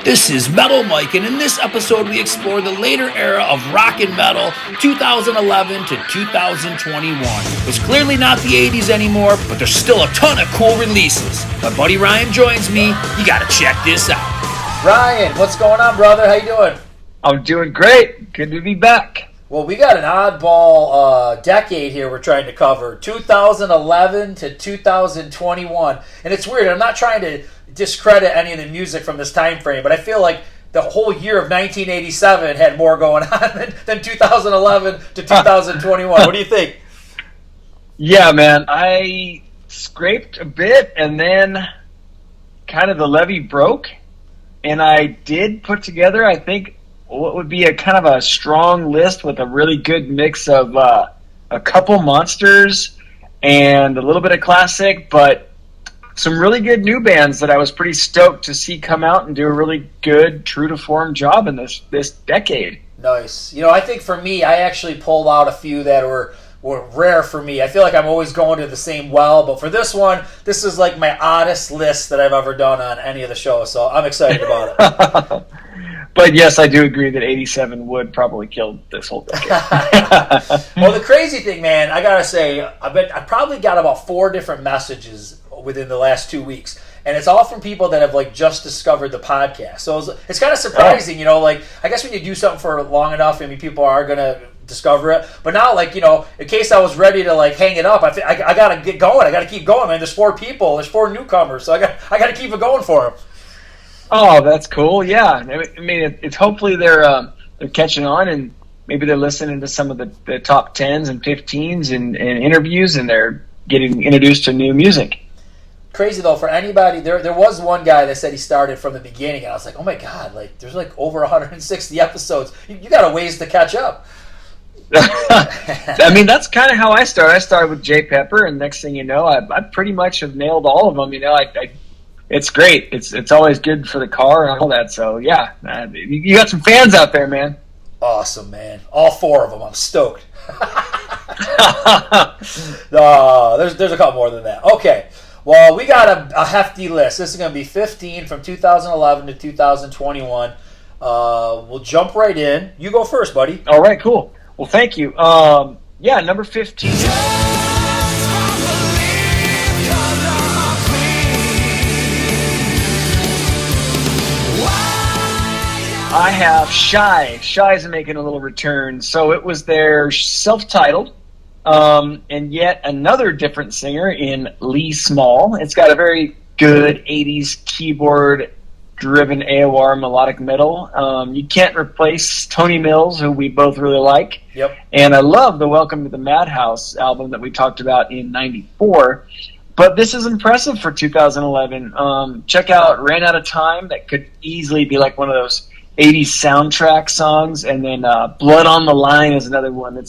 This is Metal Mike, and in this episode we explore the later era of rock and metal, 2011 to 2021. It's clearly not the 80s anymore, but there's still a ton of cool releases. My buddy Ryan joins me. You gotta check this out. Ryan, what's going on, brother? How you doing? I'm doing great. Good to be back. Well, we got an oddball decade here we're trying to cover, 2011 to 2021. And it's weird. I'm not trying to discredit any of the music from this time frame, but I feel like the whole year of 1987 had more going on than 2011 to 2021. What do you think? Yeah, man. I scraped a bit, and then kind of the levee broke, and I did put together, I think, what would be a kind of a strong list with a really good mix of a couple monsters and a little bit of classic, but some really good new bands that I was pretty stoked to see come out and do a really good, true-to-form job in this decade. Nice. You know, I think for me, I actually pulled out a few that were rare for me. I feel like I'm always going to the same well, but for this one, this is like my oddest list that I've ever done on any of the shows, so I'm excited about it. But yes, I do agree that 87 would probably kill this whole decade. Well, the crazy thing, man, I gotta say, I probably got about 4 different messages within the last 2 weeks, and it's all from people that have like just discovered the podcast. So it's kind of surprising, you know. Like, I guess when you do something for long enough, I mean, people are gonna discover it. But now, like, you know, in case I was ready to like hang it up, I gotta get going. I gotta keep going, man. There's 4 people. There's 4 newcomers, so I gotta keep it going for them. Oh, that's cool. Yeah, I mean, it's hopefully they're catching on, and maybe they're listening to some of the top 10s and 15s and interviews, and they're getting introduced to new music. Crazy though, for anybody, there was one guy that said he started from the beginning, and I was like, oh my god, like there's like over 160 episodes. You got a ways to catch up. I mean, that's kind of how I started. I started with Jay Pepper, and next thing you know, I pretty much have nailed all of them. You know, it's great. It's always good for the car and all that. So yeah, you got some fans out there, man. Awesome, man. All 4 of them. I'm stoked. There's a couple more than that. Okay. Well, we got a hefty list. This is going to be 15 from 2011 to 2021. We'll jump right in. You go first, buddy. All right, cool. Well, thank you. Yeah, number 15. I have Shy. Shy's making a little return. So it was their self-titled, and yet another different singer in Lee Small. It's got a very good 80s keyboard-driven AOR melodic metal. You can't replace Tony Mills, who we both really like. Yep. And I love the Welcome to the Madhouse album that we talked about in 94. But this is impressive for 2011. Check out Ran Out of Time. That could easily be like one of those 80s soundtrack songs, and then Blood on the Line is another one.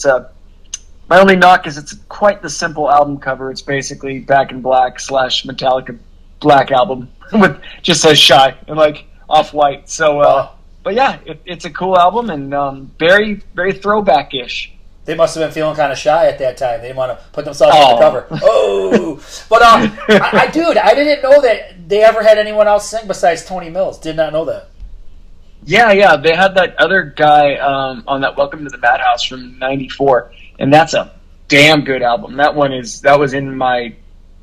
My only knock is it's quite the simple album cover. It's basically Back in Black / Metallica Black Album with just says Shy and like off-white. So, but yeah, it's a cool album and very, very throwback-ish. They must have been feeling kind of shy at that time. They didn't want to put themselves on the cover. Oh, but I didn't know that they ever had anyone else sing besides Tony Mills. Did not know that. Yeah, they had that other guy on that Welcome to the Madhouse from '94, and that's a damn good album. That was in my,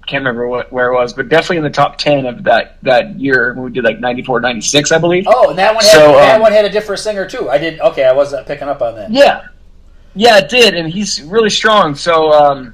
can't remember where it was, but definitely in the top 10 of that year when we did like '94, '96, I believe. Oh, and that one had a different singer too. I wasn't picking up on that. Yeah, it did, and he's really strong. So,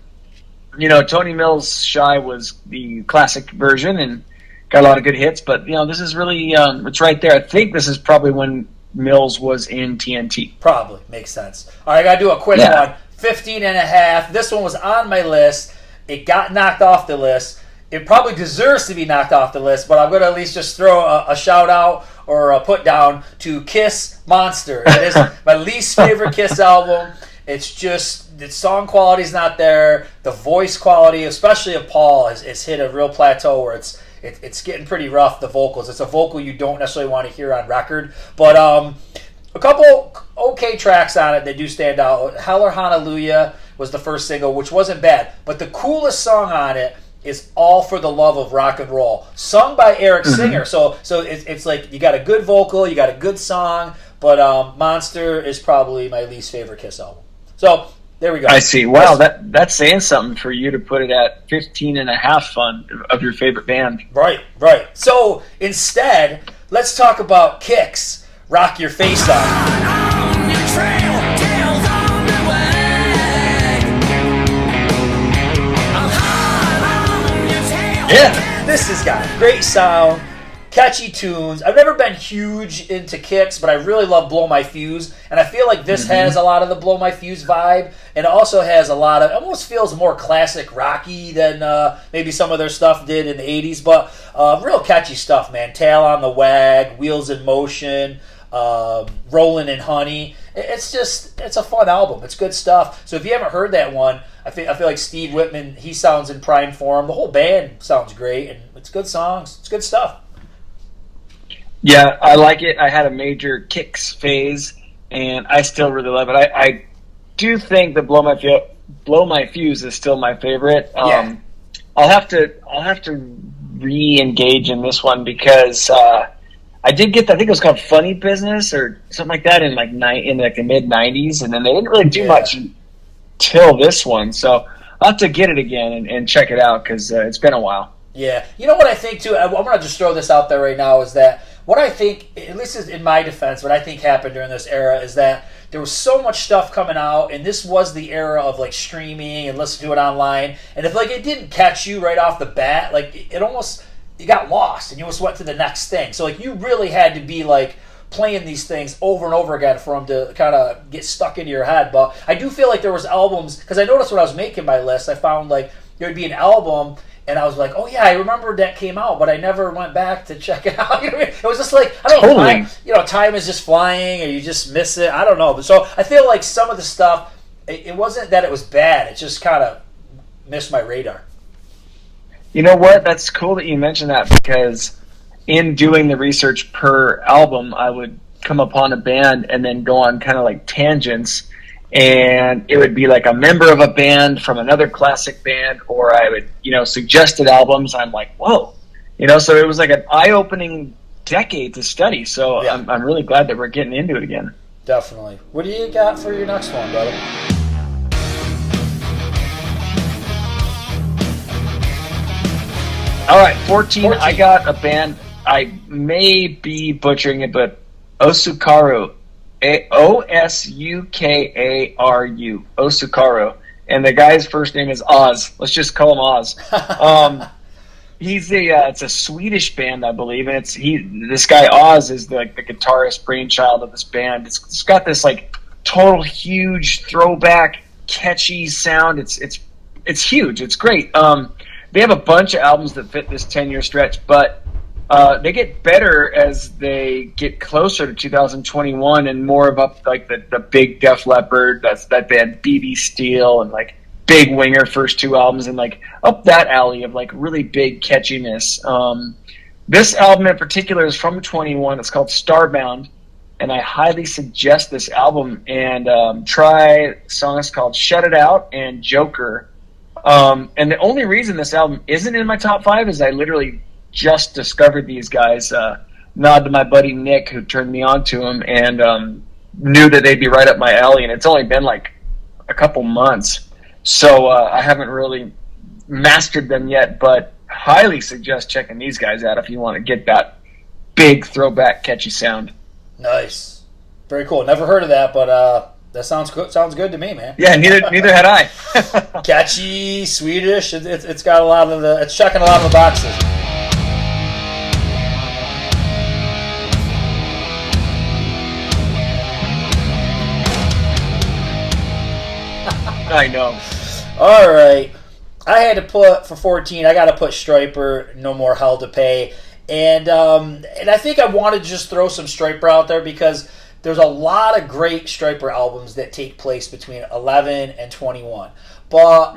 you know, Tony Mills' Shy was the classic version, and got a lot of good hits, but, you know, this is really, it's right there. I think this is probably when Mills was in TNT. Probably. Makes sense. All right, I got to do a quick one. 15 and a half. This one was on my list. It got knocked off the list. It probably deserves to be knocked off the list, but I'm going to at least just throw a shout-out or a put-down to Kiss Monster. It is my least favorite Kiss album. It's just, the song quality is not there. The voice quality, especially of Paul, has hit a real plateau where it's getting pretty rough, the vocals. It's a vocal you don't necessarily want to hear on record. But a couple okay tracks on it that do stand out. Hell or Hallelujah was the first single, which wasn't bad. But the coolest song on it is All for the Love of Rock and Roll, sung by Eric Singer. So it's like you got a good vocal, you got a good song, but Monster is probably my least favorite Kiss album. So there we go. I see. Wow, that's saying something for you to put it at 15.5 fun of your favorite band. Right. So instead, let's talk about Kix, Rock Your Face Off. Yeah. This has got great sound, catchy tunes. I've never been huge into Kix, but I really love Blow My Fuse, and I feel like this has a lot of the Blow My Fuse vibe, and it also has a lot of, it almost feels more classic rocky than maybe some of their stuff did in the 80s, but real catchy stuff, man. Tail on the Wag, Wheels in Motion, Rollin' in Honey. It's a fun album. It's good stuff. So if you haven't heard that one, I feel like Steve Whitman, he sounds in prime form. The whole band sounds great, and it's good songs. It's good stuff. Yeah, I like it. I had a major Kix phase, and I still really love it. I do think that Blow My Fuse is still my favorite. Yeah. I'll have to re-engage in this one because I did get, I think it was called Funny Business or something like that in the mid '90s, and then they didn't really do much till this one. So I'll have to get it again and check it out because it's been a while. Yeah. You know what I think, too? I'm going to just throw this out there right now, is that what I think, at least in my defense, what I think happened during this era is that there was so much stuff coming out, and this was the era of, like, streaming and listening to it online. And if, like, it didn't catch you right off the bat, like, it almost, you got lost, and you just went to the next thing. So, like, you really had to be, like, playing these things over and over again for them to kind of get stuck into your head. But I do feel like there was albums, because I noticed when I was making my list, I found, like, there would be an album, and I was like, oh yeah, I remember that came out, but I never went back to check it out. You know what I mean? It was just like, I don't know, time is just flying, or you just miss it. I don't know. But so I feel like some of the stuff, it wasn't that it was bad. It just kind of missed my radar. You know what? That's cool that you mentioned that, because in doing the research per album, I would come upon a band and then go on kind of like tangents, and it would be like a member of a band from another classic band, or I would, suggested albums. I'm like, whoa, so it was like an eye-opening decade to study. So yeah. I'm really glad that we're getting into it again. Definitely. What do you got for your next one, brother? All right, 14. I got a band. I may be butchering it, but Osukaru. Osukaru. Osukaru. And the guy's first name is Oz. Let's just call him Oz. It's a Swedish band, I believe, and this guy Oz is the guitarist brainchild of this band. It's got this like total huge throwback, catchy sound. It's huge. It's great. They have a bunch of albums that fit this 10-year stretch, but they get better as they get closer to 2021 and more of up like the big Def Leppard, that they had BB Steel and like Big Winger first two albums, and like up that alley of like really big catchiness. This album in particular is from 21. It's called Starbound, and I highly suggest this album and try songs called Shut It Out and Joker. And the only reason this album isn't in my top 5 is I literally just discovered these guys. Nod to my buddy Nick, who turned me on to them, and knew that they'd be right up my alley. And it's only been like a couple months, so I haven't really mastered them yet. But highly suggest checking these guys out if you want to get that big throwback, catchy sound. Nice, very cool. Never heard of that, but that sounds good. Sounds good to me, man. Yeah, neither had I. Catchy, Swedish. It's got a lot of it's checking a lot of the boxes. I know. All right. I had to put, for 14, I got to put Stryper, No More Hell to Pay. And I think I wanted to just throw some Stryper out there because there's a lot of great Stryper albums that take place between 11 and 21. But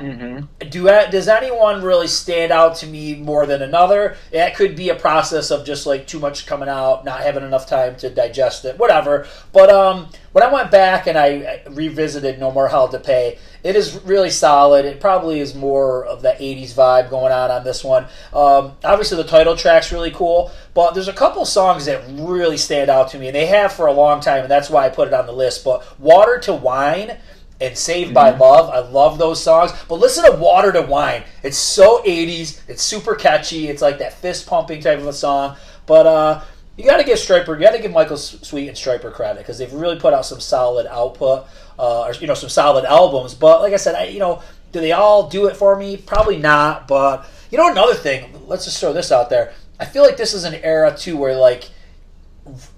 does anyone really stand out to me more than another? That could be a process of just like too much coming out, not having enough time to digest it, whatever. But when I went back and I revisited No More Hell to Pay, it is really solid. It probably is more of the 80s vibe going on this one. Obviously, the title track's really cool, but there's a couple songs that really stand out to me, and they have for a long time, and that's why I put it on the list. But Water to Wine and Saved by Love, I love those songs. But listen to Water to Wine. It's so 80s. It's super catchy. It's like that fist-pumping type of a song. But you got to give Michael Sweet and Stryper credit because they've really put out some solid output, or some solid albums. But like I said, do they all do it for me? Probably not. But another thing, let's just throw this out there. I feel like this is an era too where like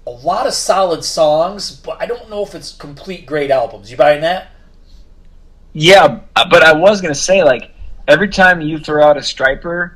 a lot of solid songs, but I don't know if it's complete great albums. You buying that? Yeah, but I was going to say, like, every time you throw out a Stryper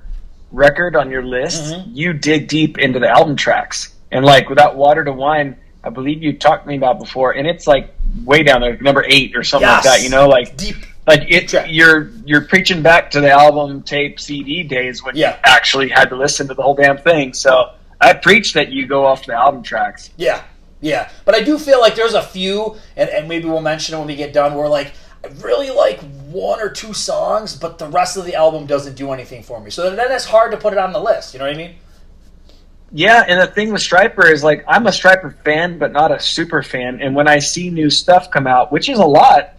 record on your list, you dig deep into the album tracks. And, like, without Water to Wine, I believe you talked to me about before, and it's, like, way down there, number 8 or something like that, like... Deep. Like, you're preaching back to the album, tape, CD days when you actually had to listen to the whole damn thing. So I preach that you go off the album tracks. Yeah. But I do feel like there's a few, and maybe we'll mention it when we get done, where, like, I really like one or two songs, but the rest of the album doesn't do anything for me. So then it's hard to put it on the list. You know what I mean? Yeah, and the thing with Stryper is, like, I'm a Stryper fan, but not a super fan. And when I see new stuff come out, which is a lot,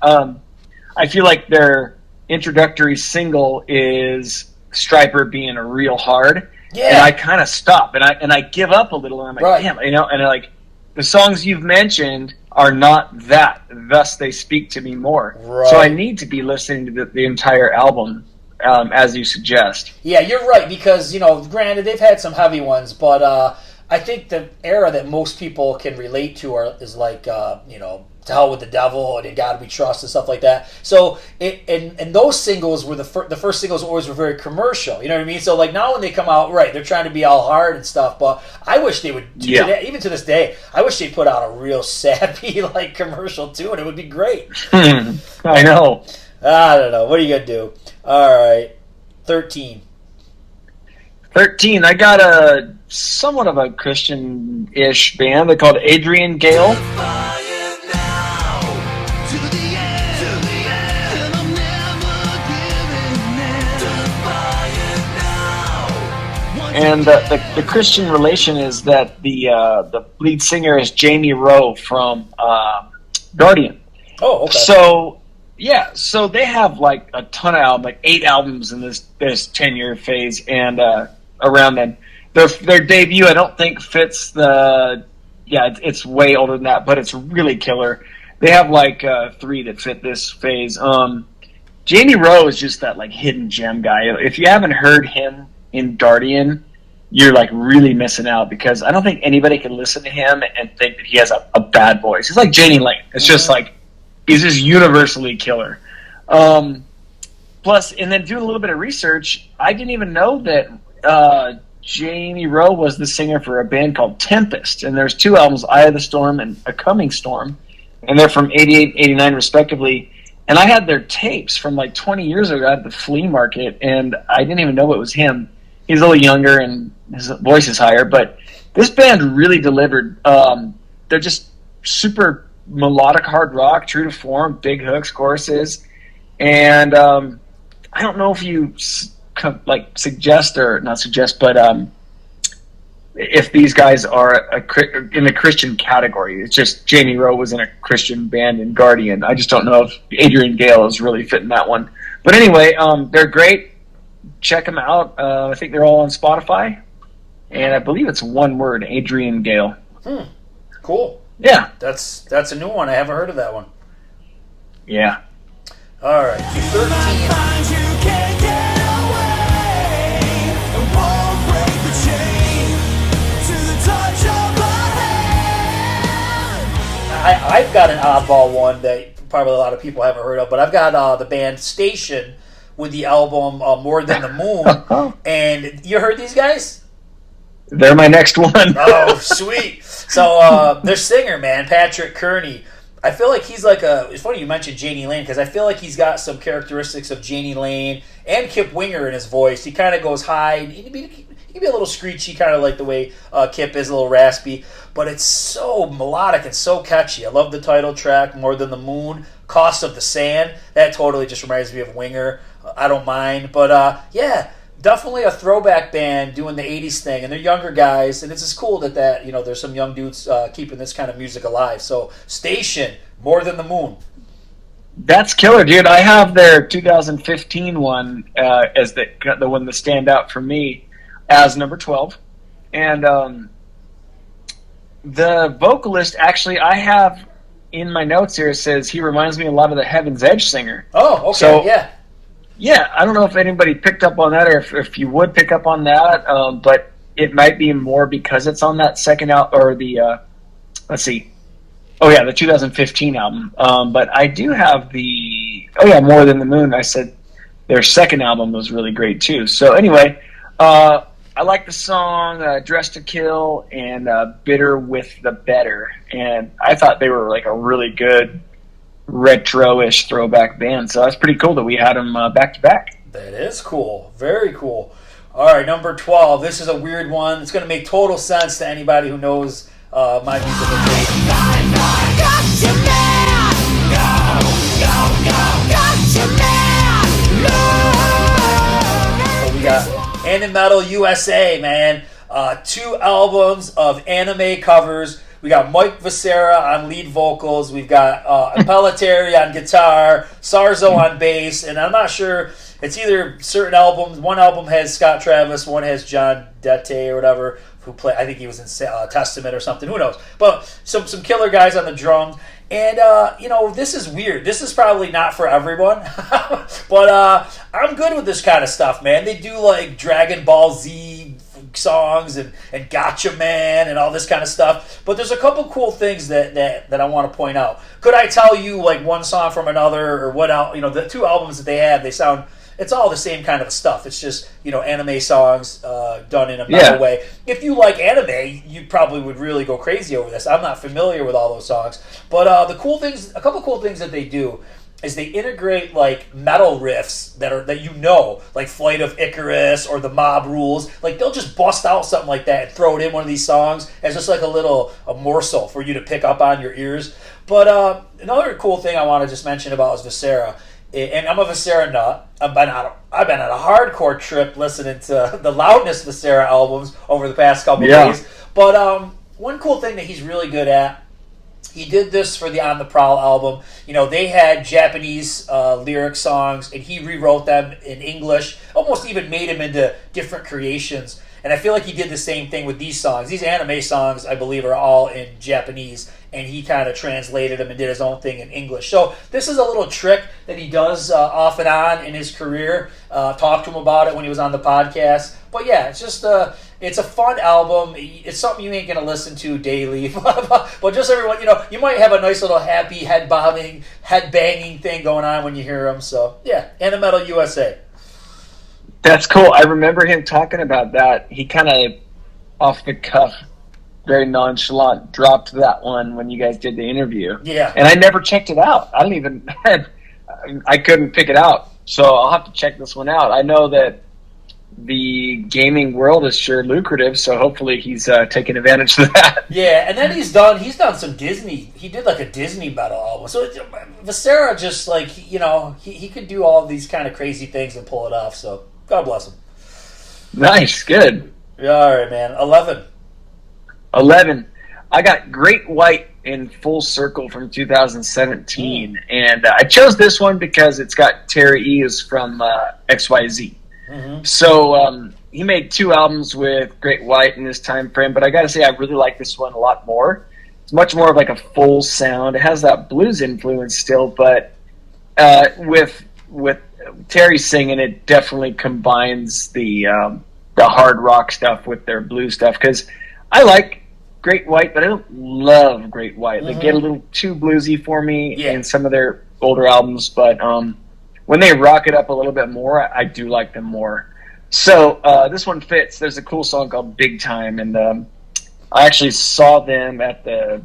I feel like their introductory single is Stryper being a real hard. Yeah. And I kind of stop, and I give up a little, and I'm like, damn, and like, the songs you've mentioned are not that, thus they speak to me more. Right. So I need to be listening to the entire album, as you suggest. Yeah, you're right, because, granted, they've had some heavy ones, but I think the era that most people can relate to is like, To Hell with the Devil and You Gotta Be Trust and stuff like that. So, and those singles were the first singles always were very commercial. You know what I mean? So, like, now when they come out, right, they're trying to be all hard and stuff, but I wish they would, today, even to this day, I wish they'd put out a real sappy, like, commercial too, and it would be great. I know. I don't know. What are you going to do? All right. 13. I got a somewhat of a Christian-ish band. They're called Adrian Gale. And the Christian relation is that the lead singer is Jamie Rowe from Guardian. Oh, okay. So, yeah, so they have like a ton of albums, like 8 albums in this 10-year phase, and around then. Their debut, I don't think fits it's way older than that, but it's really killer. They have like 3 that fit this phase. Jamie Rowe is just that like hidden gem guy. If you haven't heard him in Guardian, you're like really missing out, because I don't think anybody can listen to him and think that he has a bad voice. He's like Janie Lane. It's just like, he's just universally killer. Plus, and then doing a little bit of research, I didn't even know that Jamie Rowe was the singer for a band called Tempest. And there's 2 albums, Eye of the Storm and A Coming Storm. And they're from 88, 89 respectively. And I had their tapes from like 20 years ago at the flea market, and I didn't even know it was him. He's a little younger and his voice is higher, but this band really delivered. They're just super melodic hard rock, true to form, big hooks, choruses. And I don't know if you suggest or not suggest, but if these guys are in the Christian category. It's just Jamie Rowe was in a Christian band in Guardian. I just don't know if Adrian Gale is really fitting that one. But anyway, they're great. Check them out. I think they're all on Spotify. And I believe it's one word, Adrian Gale. Cool. Yeah. That's a new one. I haven't heard of that one. Yeah. All right. 13. I've got an oddball one that probably a lot of people haven't heard of, but I've got the band Station with the album More Than the Moon. And you heard these guys? They're my next one. Oh, sweet. So their singer, man, Patrick Kearney, I feel like he's like it's funny you mentioned Janie Lane, because I feel like he's got some characteristics of Janie Lane and Kip Winger in his voice. He kind of goes high. He can be a little screechy, kind of like the way Kip is, a little raspy. But it's so melodic and so catchy. I love the title track, More Than the Moon. Cost of the Sand. That totally just reminds me of Winger. I don't mind. But yeah, definitely a throwback band doing the 80s thing. And they're younger guys. And it's just cool that there's some young dudes keeping this kind of music alive. So Station, More Than the Moon. That's killer, dude. I have their 2015 one as the one that stand out for me as number 12. And the vocalist, actually, I have in my notes here, it says he reminds me a lot of the Heaven's Edge singer. Oh, okay, so, yeah. Yeah, I don't know if anybody picked up on that, or if you would pick up on that, but it might be more because it's on that second album, or the, let's see. Oh, yeah, the 2015 album. But I do have More Than the Moon. I said their second album was really great, too. So anyway, I like the song Dress to Kill and Bitter with the Better. And I thought they were like a really good retro-ish throwback band. So that's pretty cool that we had them back-to-back. That is cool. Very cool. All right, number 12. This is a weird one. It's going to make total sense to anybody who knows my music. So we got Anime Metal USA, man. 2 albums of anime covers. We got Mike Viscera on lead vocals. We've got Pelletieri on guitar, Sarzo on bass, and I'm not sure. It's either certain albums. One album has Scott Travis, one has John Dete or whatever, who play. I think he was in Testament or something. Who knows? But some killer guys on the drums. And, this is weird. This is probably not for everyone. But I'm good with this kind of stuff, man. They do, like, Dragon Ball Z songs and Gotcha Man and all this kind of stuff. But there's a couple cool things that I want to point out. Could I tell you, like, one song from another or what out? The 2 albums that they have, they sound... It's all the same kind of stuff. It's just, anime songs done in a metal way. If you like anime, you probably would really go crazy over this. I'm not familiar with all those songs. But a couple cool things that they do is they integrate, like, metal riffs that like Flight of Icarus or the Mob Rules. Like, they'll just bust out something like that and throw it in one of these songs as just like a morsel for you to pick up on your ears. But another cool thing I want to just mention about is Viscera. And I'm a Viscera nut. I've been on a hardcore trip listening to the Loudness Viscera albums over the past couple days. But one cool thing that he's really good at, he did this for the On the Prowl album. They had Japanese lyric songs, and he rewrote them in English, almost even made them into different creations. And I feel like he did the same thing with these songs. These anime songs, I believe, are all in Japanese, and he kind of translated them and did his own thing in English. So this is a little trick that he does off and on in his career. Talked to him about it when he was on the podcast. But yeah, it's just it's a fun album. It's something you ain't going to listen to daily. But just everyone, you might have a nice little happy head banging thing going on when you hear them. So yeah, Anime Metal USA. That's cool. I remember him talking about that. He kind of, off the cuff, very nonchalant, dropped that one when you guys did the interview. Yeah. And I never checked it out. I couldn't pick it out. So I'll have to check this one out. I know that the gaming world is sure lucrative, so hopefully he's taking advantage of that. Yeah, and then he's done some Disney. He did like a Disney metal album. So Viscera just like, he could do all these kind of crazy things and pull it off. So God bless him. Nice, good. All right, man. 11. I got Great White in Full Circle from 2017, and I chose this one because it's got Terry Eves from XYZ. Mm-hmm. So he made 2 albums with Great White in this time frame, but I got to say I really like this one a lot more. It's much more of like a full sound. It has that blues influence still, but with Terry singing, it definitely combines the hard rock stuff with their blues stuff, because I like Great White, but I don't love Great White. They get a little too bluesy for me in some of their older albums, but when they rock it up a little bit more, I do like them more. So this one fits. There's a cool song called Big Time, and I actually saw them at the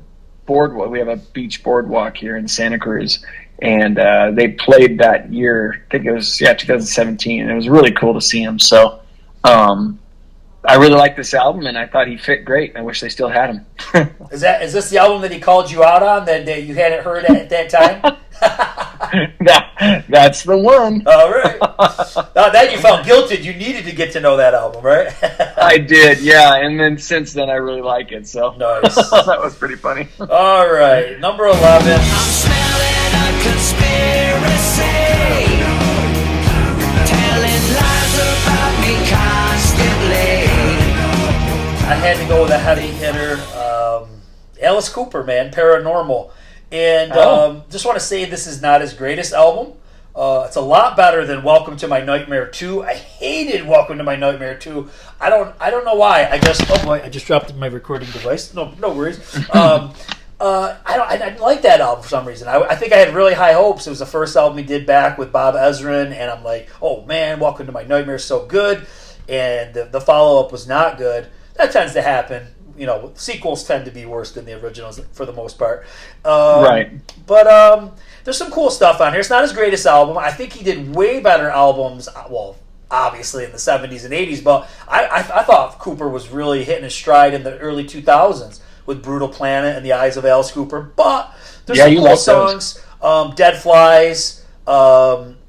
boardwalk. We have a beach boardwalk here in Santa Cruz, and they played that year. I think it was 2017, and it was really cool to see him. So I really like this album, and I thought he fit great. I wish they still had him. Is this the album that he called you out on that you hadn't heard at that time? That's the one. All right. That you felt guilted. You needed to get to know that album, right? I did, yeah. And then since then, I really like it. So nice. That was pretty funny. All right, number 11. I'm smelling a conspiracy, telling lies about me constantly. I had to go with a heavy hitter, Alice Cooper, man, Paranormal. And just want to say this is not his greatest album. It's a lot better than Welcome to My Nightmare 2. I hated Welcome to My Nightmare 2. I don't know why. I just dropped my recording device. No worries. I didn't like that album for some reason. I think I had really high hopes. It was the first album he did back with Bob Ezrin, and I'm like, oh man, Welcome to My Nightmare is so good. And the follow-up was not good. That tends to happen. You know, sequels tend to be worse than the originals for the most part. Right. But there's some cool stuff on here. It's not his greatest album. I think he did way better albums, well, obviously in the 70s and 80s, but I thought Cooper was really hitting his stride in the early 2000s with Brutal Planet and The Eyes of Alice Cooper. But there's some cool songs. Dead Flies,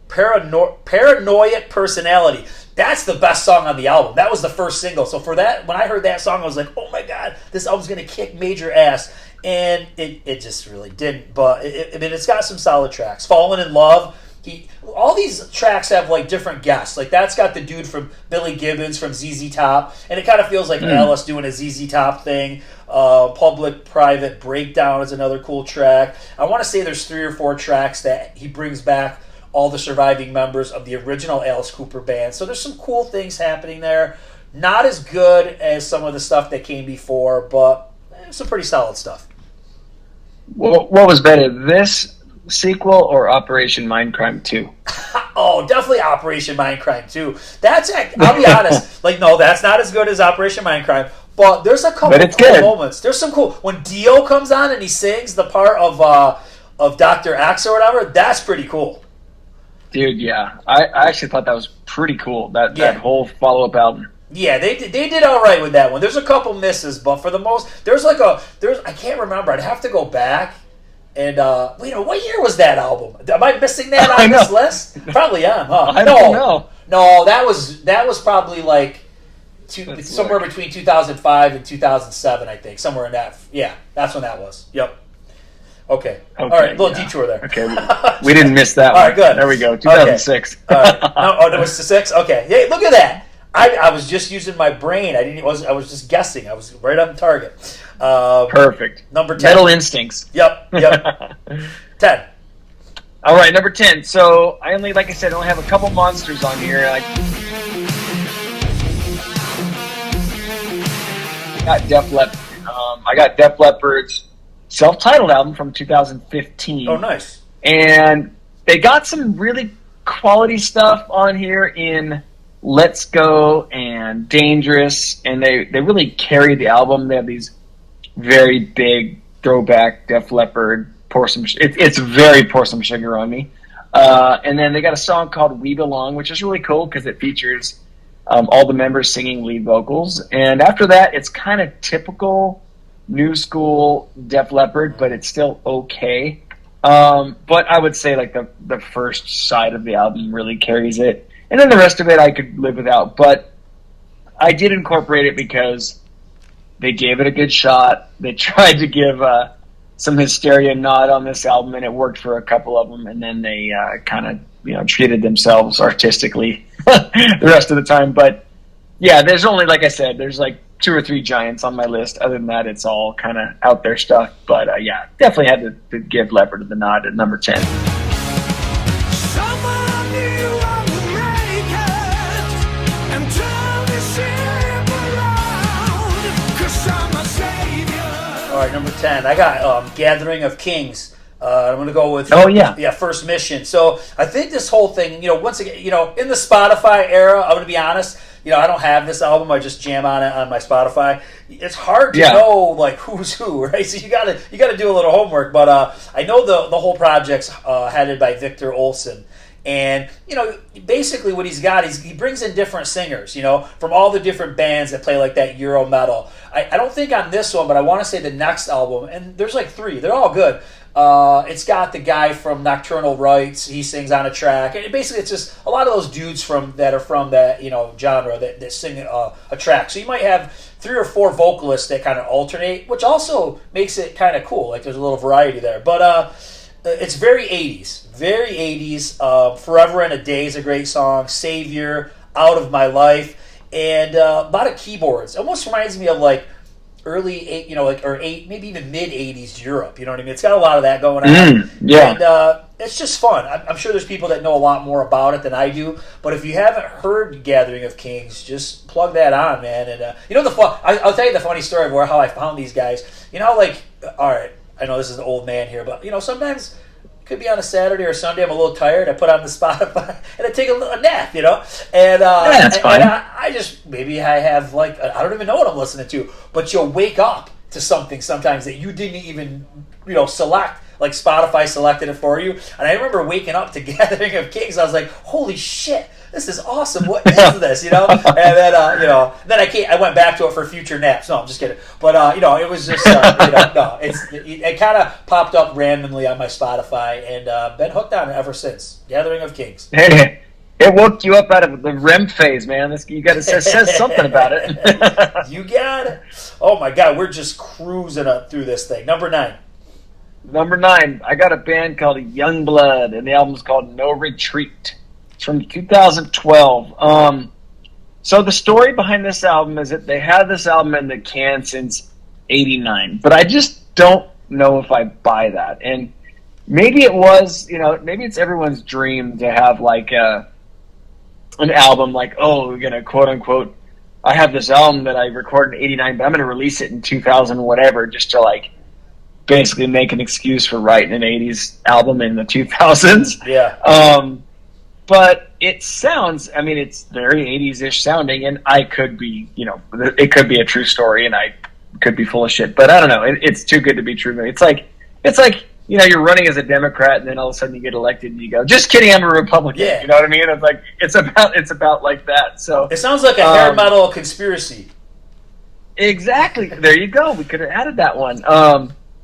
Paranoid Personality. That's the best song on the album. That was the first single. So for that, when I heard that song, I was like, oh my God, this album's going to kick major ass. And it just really didn't. But, it's got some solid tracks. Fallen in Love. All these tracks have, like, different guests. Like, that's got the dude from Billy Gibbons from ZZ Top. And it kind of feels like Alice doing a ZZ Top thing. Public-Private Breakdown is another cool track. I want to say there's 3 or 4 tracks that he brings back all the surviving members of the original Alice Cooper band. So there's some cool things happening there. Not as good as some of the stuff that came before, but some pretty solid stuff. Well, what was better, this sequel or Operation Mindcrime 2? Oh, definitely Operation Mindcrime 2. I'll be honest, no, that's not as good as Operation Mindcrime, but there's a couple cool moments. There's some cool, when Dio comes on and he sings the part of Dr. Axe or whatever, that's pretty cool. Dude, yeah. I actually thought that was pretty cool, that whole follow-up album. Yeah, they did all right with that one. There's a couple misses, but for the most, I can't remember. I'd have to go back and what year was that album? Am I missing that on this list? Probably am, huh? I don't know. No, that was probably somewhere between 2005 and 2007, I think, somewhere in that. Yeah, that's when that was. Yep. Okay. All right, little detour there. Okay, we didn't miss that one. All right, good. There we go, 2006. Okay. All right. That was 6? Okay. Hey, look at that. I was just using my brain. I was just guessing. I was right on target. Perfect. Number 10. Metal Instincts. Yep. 10. All right, number 10. So I only have a couple monsters on here. I got Def Leppard. I got Def Leppard's self-titled album from 2015. Oh, nice. And they got some really quality stuff on here in Let's Go and Dangerous, and they really carry the album. They have these very big throwback Def Leppard, it's very Pour Some Sugar on Me. And then they got a song called We Belong, which is really cool because it features all the members singing lead vocals. And after that, it's kind of typical new school Def Leppard, but it's still okay. But I would say the first side of the album really carries it. And then the rest of it I could live without. But I did incorporate it because they gave it a good shot. They tried to give some Hysteria nod on this album, and it worked for a couple of them. And then they kind of treated themselves artistically the rest of the time. But yeah, there's only, like I said, there's 2 or 3 giants on my list. Other than that, it's all kind of out there stuff. But yeah, definitely had to give Leppard the nod at number 10. All right, number 10. I got Gathering of Kings. I'm going to go with First Mission. So I think this whole thing, once again, in the Spotify era, I'm going to be honest, I don't have this album. I just jam on it on my Spotify. It's hard to know like who's who, right? So you gotta do a little homework. But I know the whole project's headed by Victor Olsen. And, basically what he's got, he brings in different singers, from all the different bands that play like that Euro metal. I don't think on this one, but I want to say the next album, and there's like 3. They're all good. It's got the guy from Nocturnal Rites. He sings on a track. And basically it's just a lot of those dudes that are from that, genre that sing a track. So you might have 3 or 4 vocalists that kind of alternate, which also makes it kind of cool. Like there's a little variety there. But it's very 80s. Very 80s. Forever and a Day is a great song. Savior, Out of My Life, and a lot of keyboards. It almost reminds me of like early maybe even mid 80s Europe. You know what I mean? It's got a lot of that going on. And it's just fun. I'm sure there's people that know a lot more about it than I do. But if you haven't heard Gathering of Kings, just plug that on, man. And I'll tell you the funny story of how I found these guys. All right, I know this is an old man here, but sometimes it could be on a Saturday or Sunday. I'm a little tired. I put on the Spotify and I take a nap, And that's fine. And I just maybe I have I don't even know what I'm listening to, but you'll wake up to something sometimes that you didn't even select. Like Spotify selected it for you, and I remember waking up to Gathering of Kings. I was like, "Holy shit, this is awesome! What is this?" And then I went back to it for future naps. No, I'm just kidding. But it was just no. It kind of popped up randomly on my Spotify, and been hooked on it ever since. Gathering of Kings. Hey, it woke you up out of the REM phase, man. You got to say something about it. You got it. Oh my God, we're just cruising up through this thing. Number 9. Number 9, I got a band called Youngblood, and the album's called No Retreat. It's from 2012. So the story behind this album is that they had this album in the can since '89, but I just don't know if I buy that. And maybe it was, maybe it's everyone's dream to have like an album like, oh, we're gonna quote unquote, I have this album that I recorded in '89, but I'm gonna release it in 2000, whatever, just to like basically make an excuse for writing an 80s album in the 2000s. Yeah. But it sounds, it's very 80s-ish sounding, and I could be, it could be a true story, and I could be full of shit, but I don't know. It's too good to be true. It's like, you're running as a Democrat, and then all of a sudden you get elected, and you go, just kidding, I'm a Republican. Yeah. You know what I mean? It's like, it's about like that. So it sounds like a hair metal conspiracy. Exactly. There you go. We could have added that one.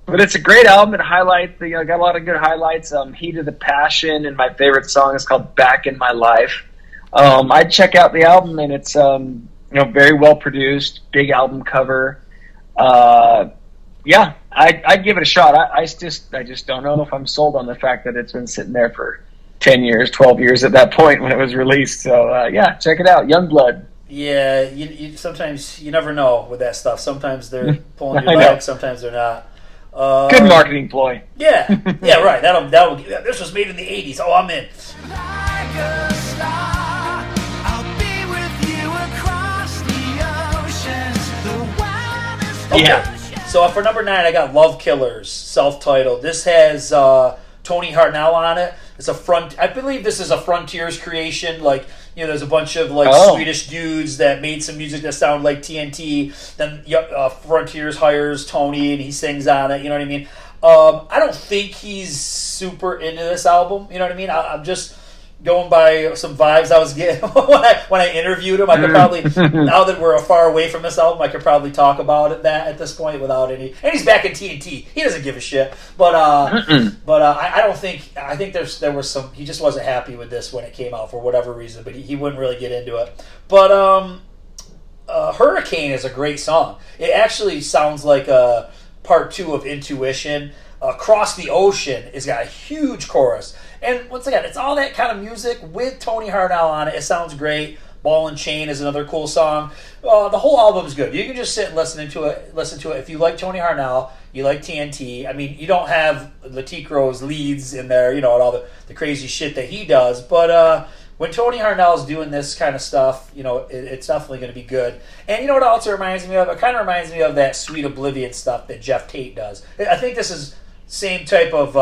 But it's a great album. It highlights, got a lot of good highlights. Heat of the Passion, and my favorite song is called Back in My Life. I'd check out the album, and it's very well produced, big album cover. I'd give it a shot. I just don't know if I'm sold on the fact that it's been sitting there for 10 years, 12 years at that point when it was released. So check it out, Youngblood. Yeah, you sometimes you never know with that stuff. Sometimes they're pulling your leg, sometimes they're not. Good marketing ploy. Yeah, right. That'll. This was made in the '80s. Oh, I'm in. Like a star, I'll be with you across the oceans, the wildest Okay. So for number 9, I got Love Killers, self-titled. This has Tony Hartnell on it. I believe this is a Frontiers creation. There's a bunch of Swedish dudes that made some music that sounded like TNT. Then Frontiers hires Tony and he sings on it. You know what I mean? I don't think he's super into this album. You know what I mean? I'm just going by some vibes I was getting when I interviewed him. I could probably, now that we're far away from this album, I could probably talk about it at this point without any. And he's back in TNT. He doesn't give a shit. But I don't think. I think there was some. He just wasn't happy with this when it came out for whatever reason. But he wouldn't really get into it. But Hurricane is a great song. It actually sounds like a part 2 of Intuition. Across the Ocean has got a huge chorus. And once again, it's all that kind of music with Tony Hartnell on it. It sounds great. Ball and Chain is another cool song. The whole album is good. You can just sit and listen to it. If you like Tony Hartnell, you like TNT. You don't have Laticro's leads in there, and all the crazy shit that he does. But when Tony Hartnell's doing this kind of stuff, it's definitely going to be good. And you know what else it reminds me of? It kind of reminds me of that Sweet Oblivion stuff that Jeff Tate does. I think this is same type of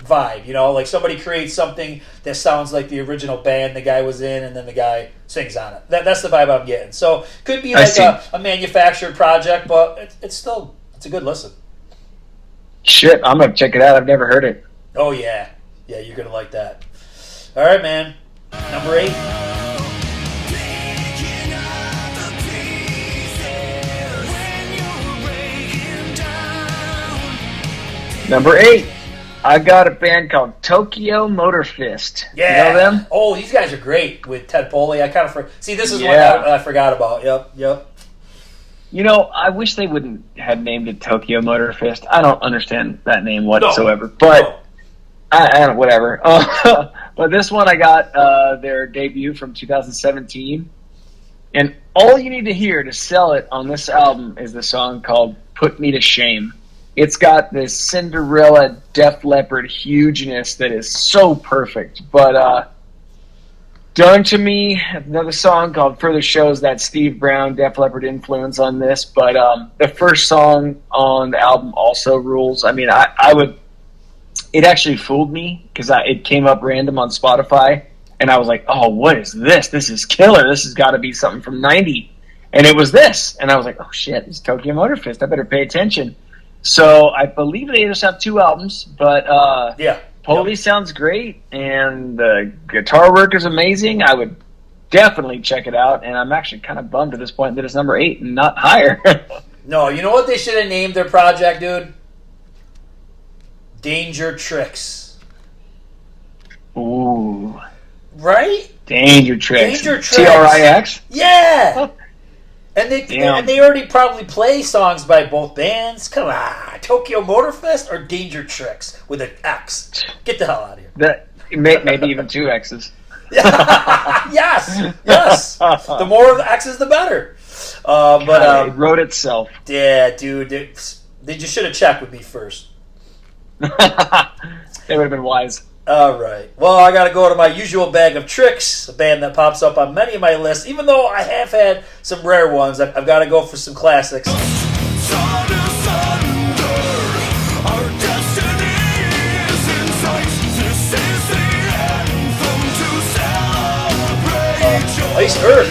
vibe, like somebody creates something that sounds like the original band the guy was in, and then the guy sings on it. That's the vibe I'm getting. So could be like a manufactured project, but it's a good listen. Shit, I'm gonna check it out. I've never heard it. Oh yeah, you're gonna like that. All right, man. Number 8. Number 8, I got a band called Tokyo Motor Fist. Yeah. You know them? Oh, these guys are great with Ted Poley. I kind of see. This is one that I forgot about. Yep. I wish they wouldn't have named it Tokyo Motor Fist. I don't understand that name whatsoever. But I don't, whatever. But this one, I got their debut from 2017, and all you need to hear to sell it on this album is the song called "Put Me to Shame." It's got this Cinderella Def Leppard hugeness that is so perfect. But Done to Me, another song called Further shows that Steve Brown Def Leppard influence on this. But the first song on the album also rules. I mean, it actually fooled me because it came up random on Spotify. And I was like, oh, what is this? This is killer. This has got to be something from 90. And it was this. And I was like, oh, shit, this is Tokyo Motor Fist. I better pay attention. So I believe they just have 2 albums, but Police sounds great, and the guitar work is amazing. I would definitely check it out, and I'm actually kind of bummed at this point that it's number 8 and not higher. No, you know what they should have named their project, dude? Danger Tricks. Ooh. Right? Danger Tricks. Trix. Yeah! And they Damn. and they already probably play songs by both bands. Come on, Tokyo Motor Fest or Danger Tricks with an X. Get the hell out of here. Maybe even 2 X's. Yes. The more of the X's, the better. It wrote itself. Yeah, dude. They just should have checked with me first. They would have been wise. All right. Well, I got to go to my usual bag of tricks, a band that pops up on many of my lists. Even though I have had some rare ones, I've got to go for some classics. Iced Earth,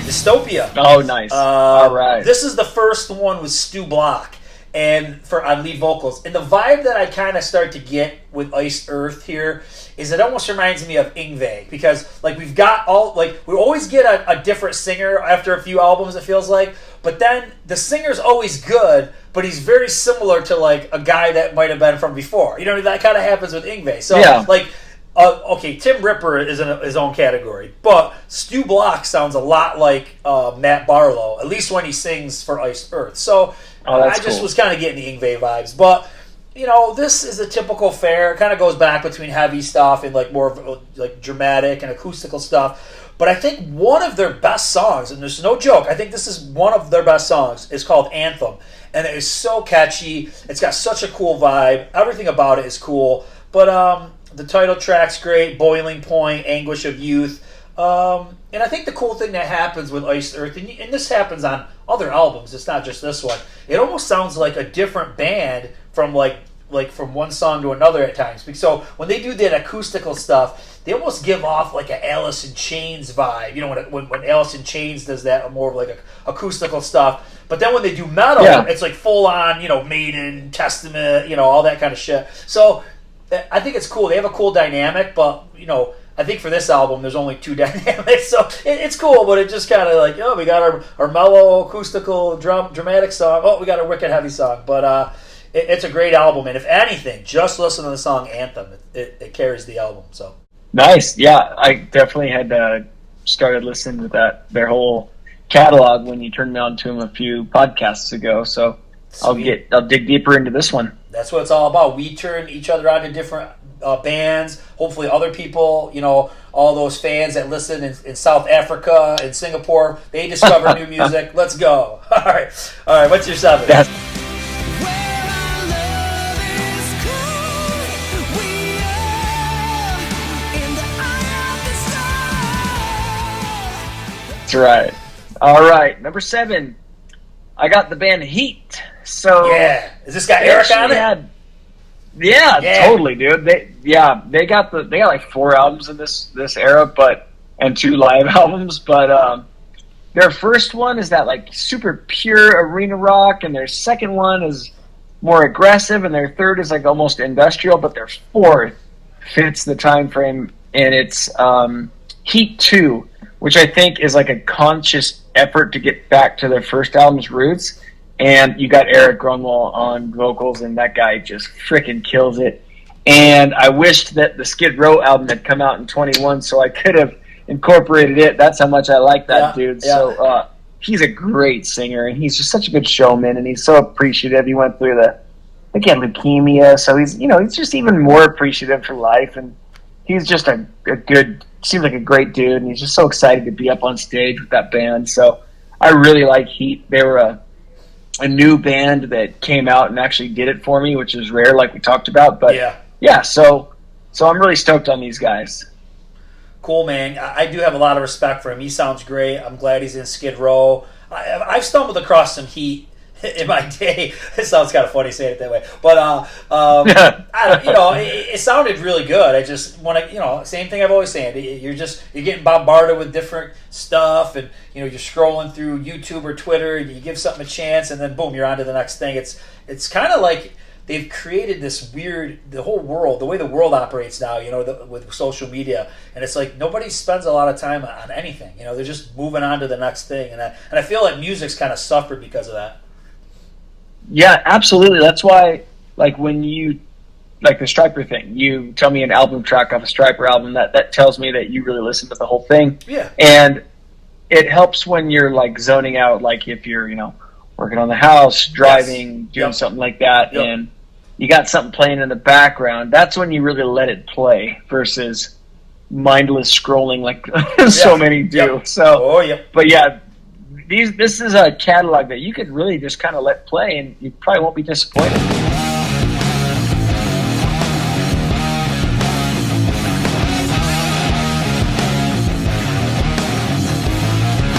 Dystopia. Oh, nice. All right. This is the first one with Stu Block and on lead vocals. And the vibe that I kind of start to get with Iced Earth here is it almost reminds me of Yngwie, because we always get a different singer after a few albums, it feels like, but then the singer's always good, but he's very similar to a guy that might have been from before. That kind of happens with Yngwie. So Tim Ripper is in his own category, but Stu Block sounds a lot like Matt Barlow, at least when he sings for Iced Earth. So I just was kind of getting the Yngwie vibes. But, this is a typical fare. It kind of goes back between heavy stuff and more of dramatic and acoustical stuff. But I think one of their best songs, and there's no joke, I think this is one of their best songs, is called Anthem. And it is so catchy. It's got such a cool vibe. Everything about it is cool. But the title track's great, Boiling Point, Anguish of Youth. And I think the cool thing that happens with Iced Earth, and this happens on other albums, it's not just this one, it almost sounds like a different band from from one song to another at times. So when they do that acoustical stuff, they almost give off an Alice in Chains vibe. When Alice in Chains does that more of acoustical stuff. But then when they do metal, it's full on, Maiden, Testament, all that kind of shit. So I think it's cool. They have a cool dynamic, but I think for this album there's only 2 dynamics, so it's cool. But it just kind of we got our mellow acoustical dramatic song. Oh, we got a wicked heavy song. But it's a great album, and if anything, just listen to the song Anthem. It carries the album. So nice. Yeah, I definitely had started listening to their whole catalog when you turned me on to them a few podcasts ago. So Sweet. I'll dig deeper into this one. That's what it's all about. We turn each other on to different bands. Hopefully other people, all those fans that listen in South Africa and Singapore, they discover new music. Let's go. All right. What's your 7? That's right. All right. Number 7. I got the band Heat. So yeah. Is this got Eric on it? Yeah. Totally, dude. They got like 4 albums in this era, and 2 live albums, but their first one is that like super pure arena rock, and their second one is more aggressive, and their third is like almost industrial, but their fourth fits the time frame, and it's Heat 2, which I think is like a conscious effort to get back to their first album's roots. And you got Eric Grunwald on vocals, and that guy just freaking kills it. And I wished that the Skid Row album had come out in 21, so I could have incorporated it. That's how much I like that dude. Yeah. So he's a great singer, and he's just such a good showman, and he's so appreciative. He went through I think he had leukemia, so he's just even more appreciative for life, and he's just a good, seems like a great dude, and he's just so excited to be up on stage with that band. So I really like Heat. They were a new band that came out and actually did it for me, which is rare, like we talked about. But so I'm really stoked on these guys. Cool, man. I do have a lot of respect for him. He sounds great. I'm glad he's in Skid Row. I've stumbled across some Heat in my day. It sounds kind of funny saying it that way, but it sounded really good. I just want to, same thing I've always said. You're getting bombarded with different stuff, and you're scrolling through YouTube or Twitter, and you give something a chance, and then boom, you're on to the next thing. It's kind of like they've created this the whole world, the way the world operates now, with social media, and it's like nobody spends a lot of time on anything. They're just moving on to the next thing, and I feel like music's kind of suffered because of that. Yeah, absolutely. That's why, like, when you, like the Stryper thing, you tell me an album track off a Stryper album, that tells me that you really listened to the whole thing. Yeah. And it helps when you're, like, zoning out, like, if you're, working on the house, driving, doing something like that, and you got something playing in the background. That's when you really let it play versus mindless scrolling like so many do. So, but yeah, this is a catalog that you could really just kind of let play, and you probably won't be disappointed.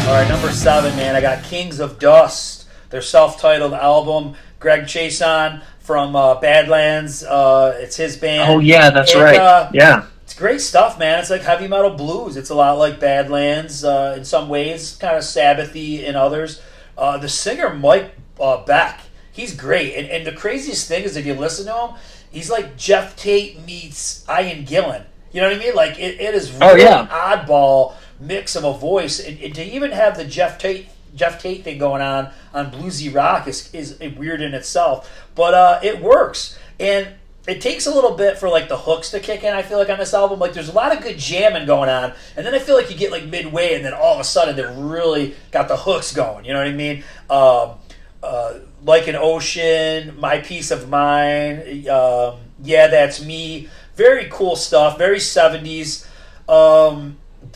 All right, number 7, man. I got Kings of Dust, their self-titled album. Greg Chason from Badlands. It's his band. Oh yeah, that's right. It's great stuff, man. It's like heavy metal blues. It's a lot like Badlands in some ways, kind of Sabbathy in others. The singer Mike Beck, he's great. And the craziest thing is if you listen to him, he's like Jeff Tate meets Ian Gillan. You know what I mean? Like it is really an oddball mix of a voice. And to even have the Jeff Tate thing going on bluesy rock is weird in itself, but it works. And it takes a little bit for like the hooks to kick in. I feel like on this album, like there's a lot of good jamming going on, and then I feel like you get like midway, and then all of a sudden they've really got the hooks going. You know what I mean? Like an Ocean, My Peace of Mind, Yeah, That's Me. Very cool stuff. Very 70s.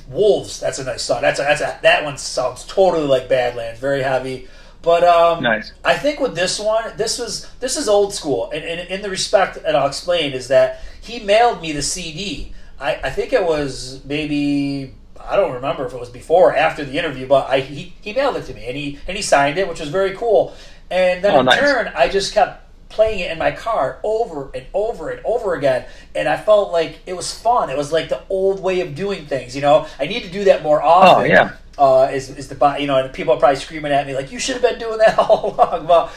Wolves. That's a nice song. That one sounds totally like Badlands. Very heavy. But nice. I think with this one, this is old school, and in the respect, and I'll explain, is that he mailed me the CD. I think it was maybe, I don't remember if it was before or after the interview, but he mailed it to me, and he signed it, which was very cool. And then turn, I just kept playing it in my car over and over and over again, and I felt like it was fun. It was like the old way of doing ththings. I need to do that more often. Oh yeah. Is the and people are probably screaming at me like, you should have been doing that all along. Well,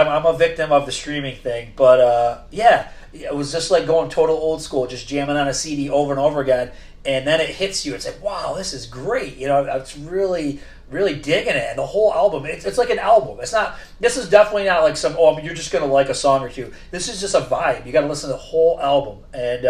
I'm a victim of the streaming thing, but it was just like going total old school, just jamming on a CD over and over again, and then it hits you. It's like, wow, this is great. It's really, really digging it, and the whole album. It's like an album. It's not. This is definitely not like you're just gonna like a song or two. This is just a vibe. You got to listen to the whole album, and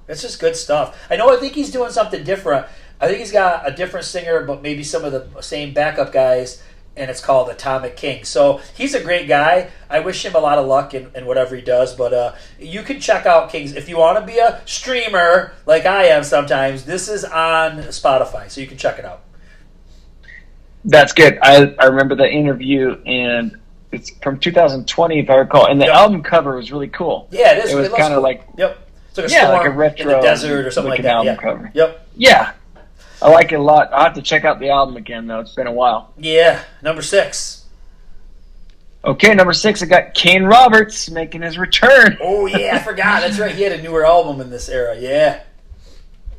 it's just good stuff. I think he's doing something different. I think he's got a different singer, but maybe some of the same backup guys, and it's called Atomic King. So he's a great guy. I wish him a lot of luck in whatever he does, but you can check out Kings. If you want to be a streamer, like I am sometimes, this is on Spotify, so you can check it out. That's good. I remember the interview, and it's from 2020, if I recall, and the album cover was really cool. Yeah, it is. It was kind of like... Yep. It's like a storm like a retro in the desert or something like that. Album cover. Yep. Yeah. I like it a lot. I'll have to check out the album again, though. It's been a while. Yeah. Number 6. Okay, number 6, I got Kane Roberts making his return. Oh, yeah, I forgot. That's right. He had a newer album in this era. Yeah.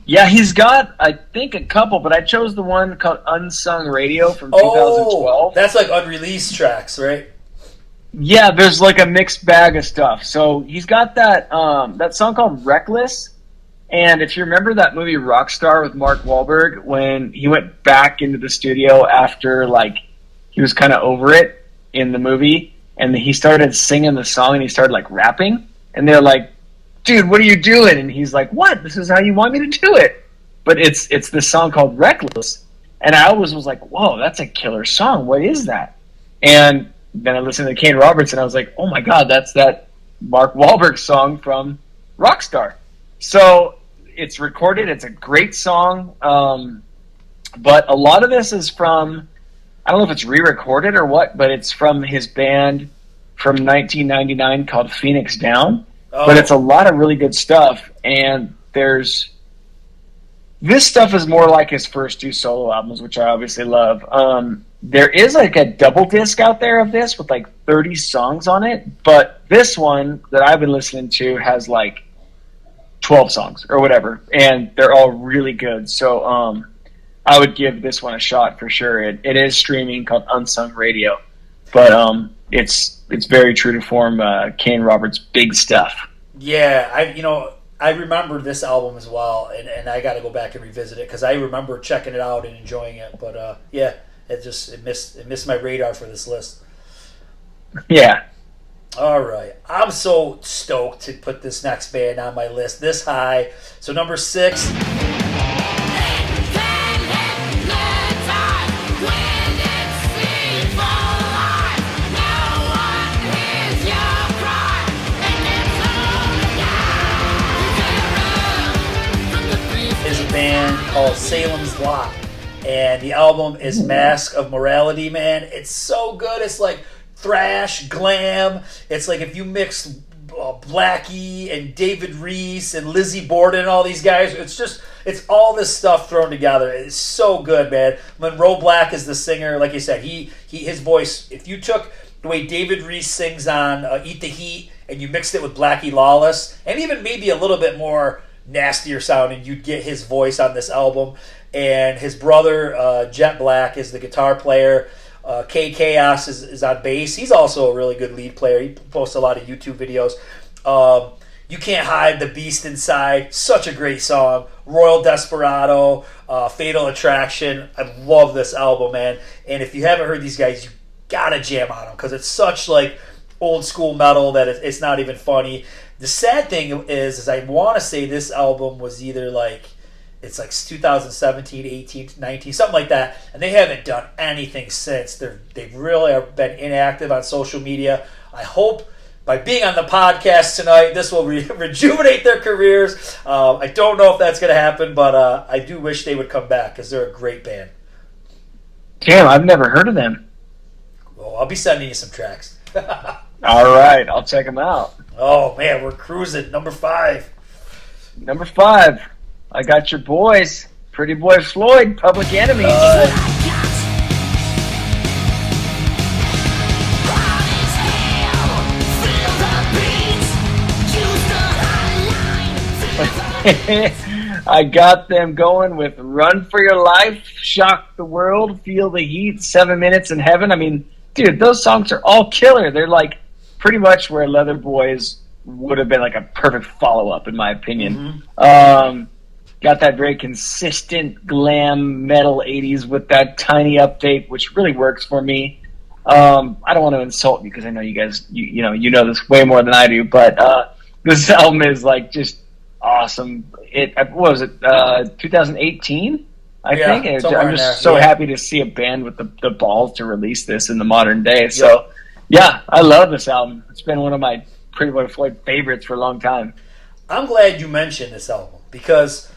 Yeah, he's got, I think, a couple, but I chose the one called Unsung Radio from 2012. That's like unreleased tracks, right? Yeah, there's like a mixed bag of stuff. So he's got that that song called Reckless. And if you remember that movie Rockstar with Mark Wahlberg, when he went back into the studio after, like, he was kind of over it in the movie, and he started singing the song and he started, like, rapping. And they're like, dude, what are you doing? And he's like, what? This is how you want me to do it. But it's this song called Reckless. And I always was like, whoa, that's a killer song. What is that? And then I listened to Kane Roberts and I was like, oh my God, that's that Mark Wahlberg song from Rockstar. So it's recorded. It's a great song. But a lot of this is from, I don't know if it's re-recorded or what, but it's from his band from 1999 called Phoenix Down. Oh. But it's a lot of really good stuff. And this stuff is more like his first 2 solo albums, which I obviously love. There is like a double disc out there of this with like 30 songs on it, but this one that I've been listening to has like 12 songs or whatever, and they're all really good. So I would give this one a shot for sure. It is streaming, called Unsung Radio, but it's very true to form. Kane Roberts' big stuff. Yeah, I remember this album as well, and I got to go back and revisit it because I remember checking it out and enjoying it. But yeah, it missed my radar for this list. Yeah. All right, I'm so stoked to put this next band on my list this high. So number 6. Band called Salem's Lot, and the album is Mask of Morality. Man, it's so good. It's like thrash glam. It's like if you mix Blackie and David Reese and Lizzie Borden and all these guys, it's all this stuff thrown together. It's so good, man. Monroe Black is the singer. Like you said, his voice, if you took the way David Reese sings on Eat the Heat and you mixed it with Blackie Lawless and even maybe a little bit more nastier sounding, you'd get his voice on this album. And his brother Jet Black is the guitar player. K Chaos is on bass. He's also a really good lead player. He posts a lot of YouTube videos. You Can't Hide the Beast Inside, such a great song. Royal Desperado, Fatal Attraction. I love this album, man. And if you haven't heard these guys, you gotta jam on them because it's such like old school metal that it's not even funny. The sad thing is I want to say this album was either like, it's like 2017, 18, 19, something like that, and they haven't done anything since. They've really been inactive on social media. I hope by being on the podcast tonight, this will rejuvenate their careers. I don't know if that's going to happen, but I do wish they would come back because they're a great band. Damn, I've never heard of them. Well, I'll be sending you some tracks. All right, I'll check them out. Oh, man, we're cruising. Number 5. Number 5, I got your boys, Pretty Boy Floyd, Public Enemy. I got them going with Run for Your Life, Shock the World, Feel the Heat, 7 Minutes in Heaven. I mean, dude, those songs are all killer. They're like pretty much where Leather Boys would have been like a perfect follow-up, in my opinion. Mm-hmm. Got that very consistent glam metal 80s with that tiny update, which really works for me. I don't want to insult you because I know you guys, you know this way more than I do, but this album is like just awesome. What was it, 2018? I think. I'm just so happy to see a band with the balls to release this in the modern day. So, yeah, I love this album. It's been one of my Pretty Boy Floyd favorites for a long time. I'm glad you mentioned this album because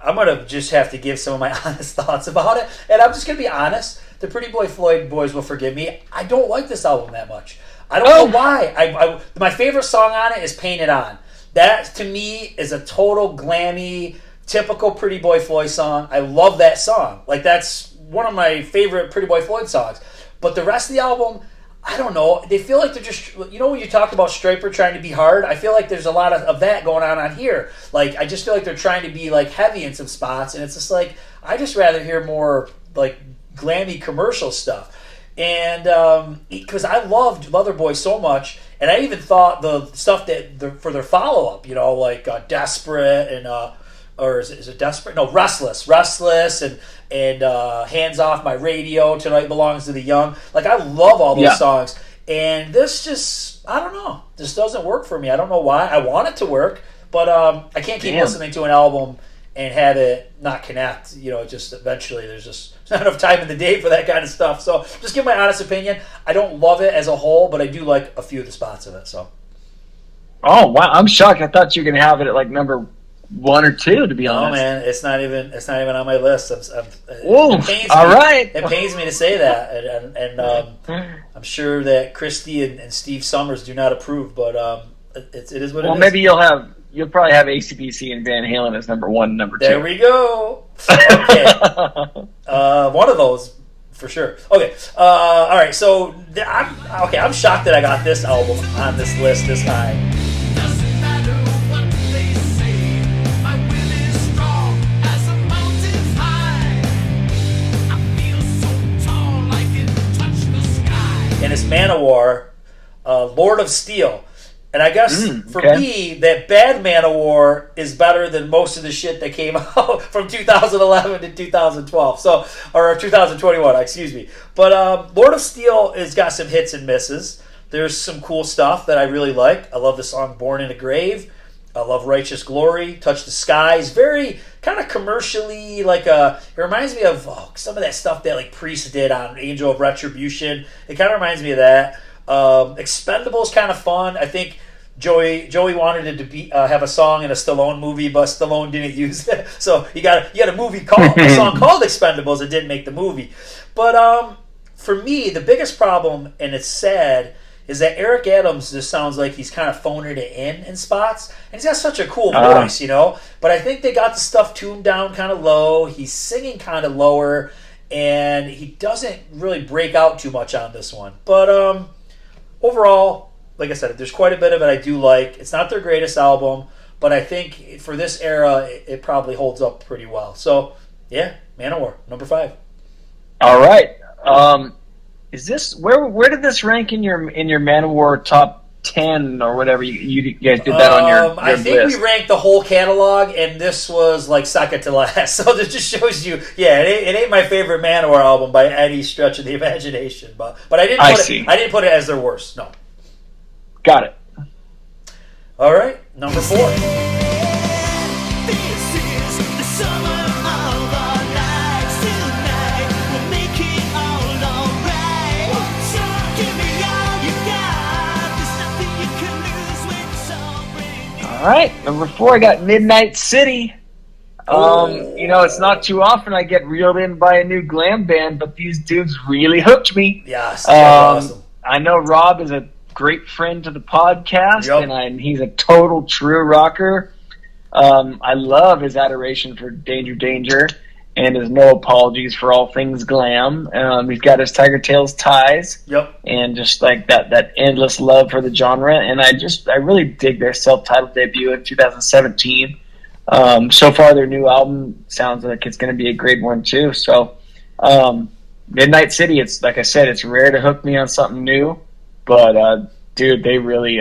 I'm going to just have to give some of my honest thoughts about it. And I'm just going to be honest. The Pretty Boy Floyd boys will forgive me. I don't like this album that much. I don't know why. My favorite song on it is Paint It On. That, to me, is a total glammy, typical Pretty Boy Floyd song. I love that song. Like, that's one of my favorite Pretty Boy Floyd songs. But the rest of the album, I don't know. They feel like they're just, when you talk about Striper trying to be hard, I feel like there's a lot of that going on here. Like, I just feel like they're trying to be, like, heavy in some spots, and it's just like, I just rather hear more, like, glammy commercial stuff. And, because I loved Leather Boy so much, and I even thought the stuff for their follow-up, like, Desperate and, or is it Desperate? No, Restless, and Hands Off My Radio, Tonight Belongs to the Young. Like, I love all those songs. And this just, I don't know, this doesn't work for me. I don't know why. I want it to work, but I can't keep listening to an album and have it not connect. Just eventually there's just not enough time in the day for that kind of stuff. So just give my honest opinion. I don't love it as a whole, but I do like a few of the spots of it. So. Oh, wow. I'm shocked. I thought you were going to have it at like number 1 or 2, to be honest. No, man, it's not even on my list. All right. It pains me to say that, and I'm sure that Christy and Steve Summers do not approve, but it is what it is. Well, maybe you'll probably have AC/DC and Van Halen as number 1 and number 2. There we go. Okay, one of those for sure. Okay, all right. So I'm shocked that I got this album on this list this high. Doesn't matter what they say, my will is strong as a mountain high. I feel so tall I can touch the sky. And it's Manowar, Lord of Steel. And I guess for me, that bad Manowar is better than most of the shit that came out from 2011 to 2012. Or 2021, excuse me. But Lord of Steel has got some hits and misses. There's some cool stuff that I really like. I love the song Born in a Grave. I love Righteous Glory, Touch the Skies. Very kind of commercially, it reminds me of some of that stuff that like Priest did on Angel of Retribution. It kind of reminds me of that. Expendables kind of fun. I think Joey wanted it to be have a song in a Stallone movie, but Stallone didn't use it. So you got a song called Expendables. It didn't make the movie. But for me, the biggest problem, and it's sad, is that Eric Adams just sounds like he's kind of phoning it in spots. And he's got such a cool voice, But I think they got the stuff tuned down kind of low. He's singing kind of lower, and he doesn't really break out too much on this one. But overall, like I said, there's quite a bit of it I do like. It's not their greatest album, but I think for this era, it probably holds up pretty well. So, yeah, Manowar, number 5. All right. Is this where did this rank in your Manowar top 10 or whatever you guys did that on your I think list? we ranked the whole catalog, and this was like second to last. So this just shows you, it ain't my favorite Manowar album by any stretch of the imagination. But I didn't put it as their worst. No. Got it. All right, number 4. This is the summer of our lives tonight. We'll make it all alright. Give me all you got. There's nothing you can lose when it's all brand new. All right, number 4, I got Midnight City. It's not too often I get reeled in by a new glam band, but these dudes really hooked me. Yes, awesome. I know Rob is a great friend to the podcast, and he's a total true rocker. I love his adoration for Danger, and his no apologies for all things glam. He's got his Tiger Tails ties, and just like that endless love for the genre. And I really dig their self-titled debut in 2017. So far, their new album sounds like it's going to be a great one too. So, Midnight City, it's like I said, it's rare to hook me on something new. But, dude, they really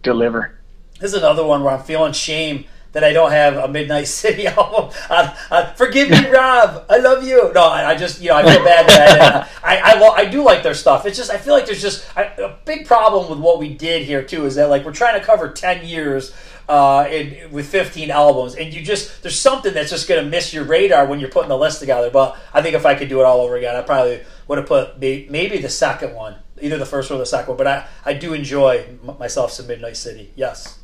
deliver. This is another one where I'm feeling shame that I don't have a Midnight City album. Forgive me, Rob. I love you. No, I just, I feel bad that I do like their stuff. It's just, I feel like there's just a big problem with what we did here, too, is that, like, we're trying to cover 10 years with 15 albums, and there's something that's just going to miss your radar when you're putting the list together. But I think if I could do it all over again, I probably would have put maybe the second one. Either the first one or the second one, but I do enjoy myself some Midnight City. Yes.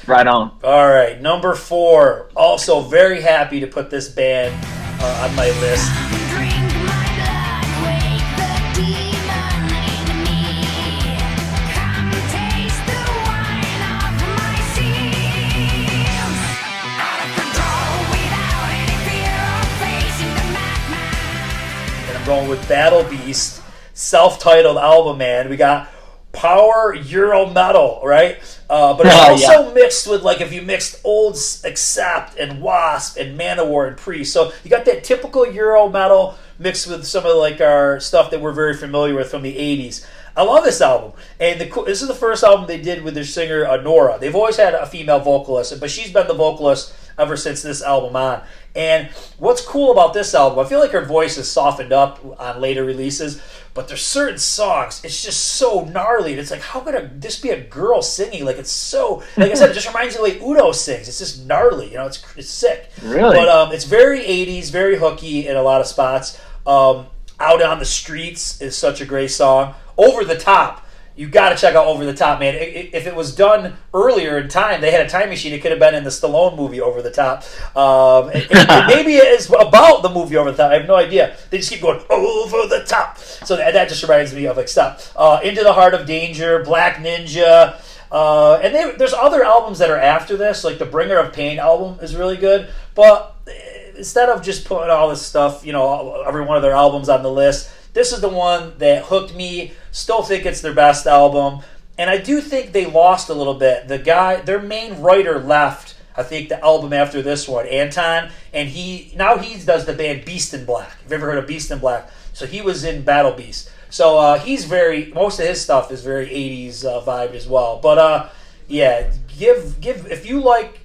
Right on. All right, number 4. Also very happy to put this band on my list. Drink my blood, wake the demon in me. Come taste the wine of my sins. Out of control without any fear of facing the madman. And I'm going with Battle Beast. self-titled album, man. We got power Euro metal, right? But it's also mixed with, like, if you mixed old Accept and Wasp and Manowar and Priest. So you got that typical Euro metal mixed with some of, like, our stuff that we're very familiar with from the 80s. I love this album. And this is the first album they did with their singer, Nora. They've always had a female vocalist, but she's been the vocalist ever since this album on. And what's cool about this album, I feel like her voice has softened up on later releases, but there's certain songs, it's just so gnarly. And it's like, how could this be a girl singing? Like, it's so, like I said, it just reminds you of the way Udo sings. It's just gnarly, you know, it's sick. Really? But it's very 80s, very hooky in a lot of spots. Out on the Streets is such a great song. Over the Top. You got to check out Over the Top, man. If it was done earlier in time, they had a time machine, it could have been in the Stallone movie Over the Top. And maybe it is about the movie Over the Top. I have no idea. They just keep going, Over the Top. So that just reminds me of, like, stuff. Into the Heart of Danger, Black Ninja. And there's other albums that are after this, like the Bringer of Pain album is really good. But instead of just putting all this stuff, you know, every one of their albums on the list, this is the one that hooked me. Still think it's their best album. And I do think they lost a little bit. The guy, their main writer, left, I think, the album after this one, Anton. And he does the band Beast in Black. Have you ever heard of Beast in Black? So he was in Battle Beast. So most of his stuff is very 80s vibe as well. But yeah, give if you like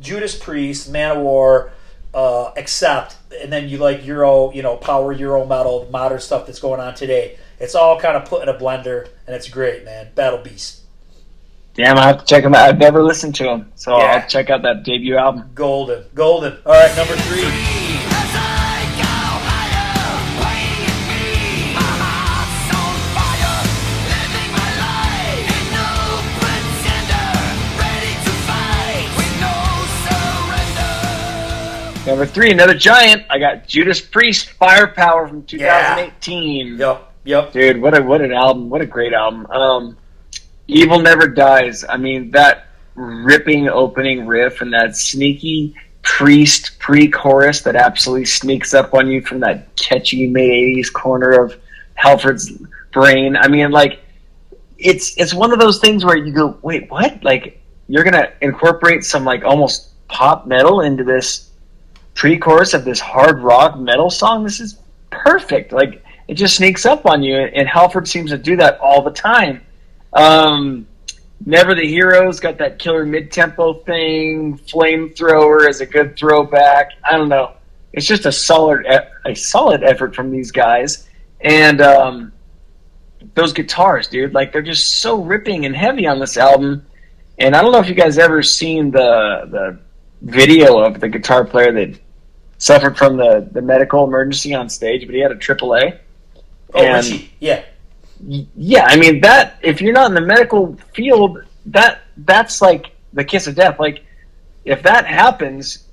Judas Priest, Manowar, Accept, and then you like Euro, you know, power Euro metal, modern stuff that's going on today. It's all kind of put in a blender, and it's great, man. Battle Beast. Damn, I have to check him out. I've never listened to him, so I'll check out that debut album. Golden. All right, number 3. Number 3, another giant. I got Judas Priest, Firepower from 2018. Yep. Dude, what an album! What a great album. Evil Never Dies. I mean, that ripping opening riff and that sneaky Priest pre-chorus that absolutely sneaks up on you from that catchy mid-80s corner of Halford's brain. I mean, like, it's one of those things where you go, wait, what? Like, you're gonna incorporate some, like, almost pop metal into this pre-chorus of this hard rock metal song? This is perfect. Like, it just sneaks up on you, and Halford seems to do that all the time. Never the Heroes got that killer mid-tempo thing. Flamethrower is a good throwback. I don't know. It's just a solid effort from these guys. And those guitars, dude, like, they're just so ripping and heavy on this album. And I don't know if you guys ever seen the video of the guitar player that suffered from the medical emergency on stage, but he had a AAA. Richie, yeah. Yeah, I mean, that, if you're not in the medical field, that's like the kiss of death. Like, if that happens,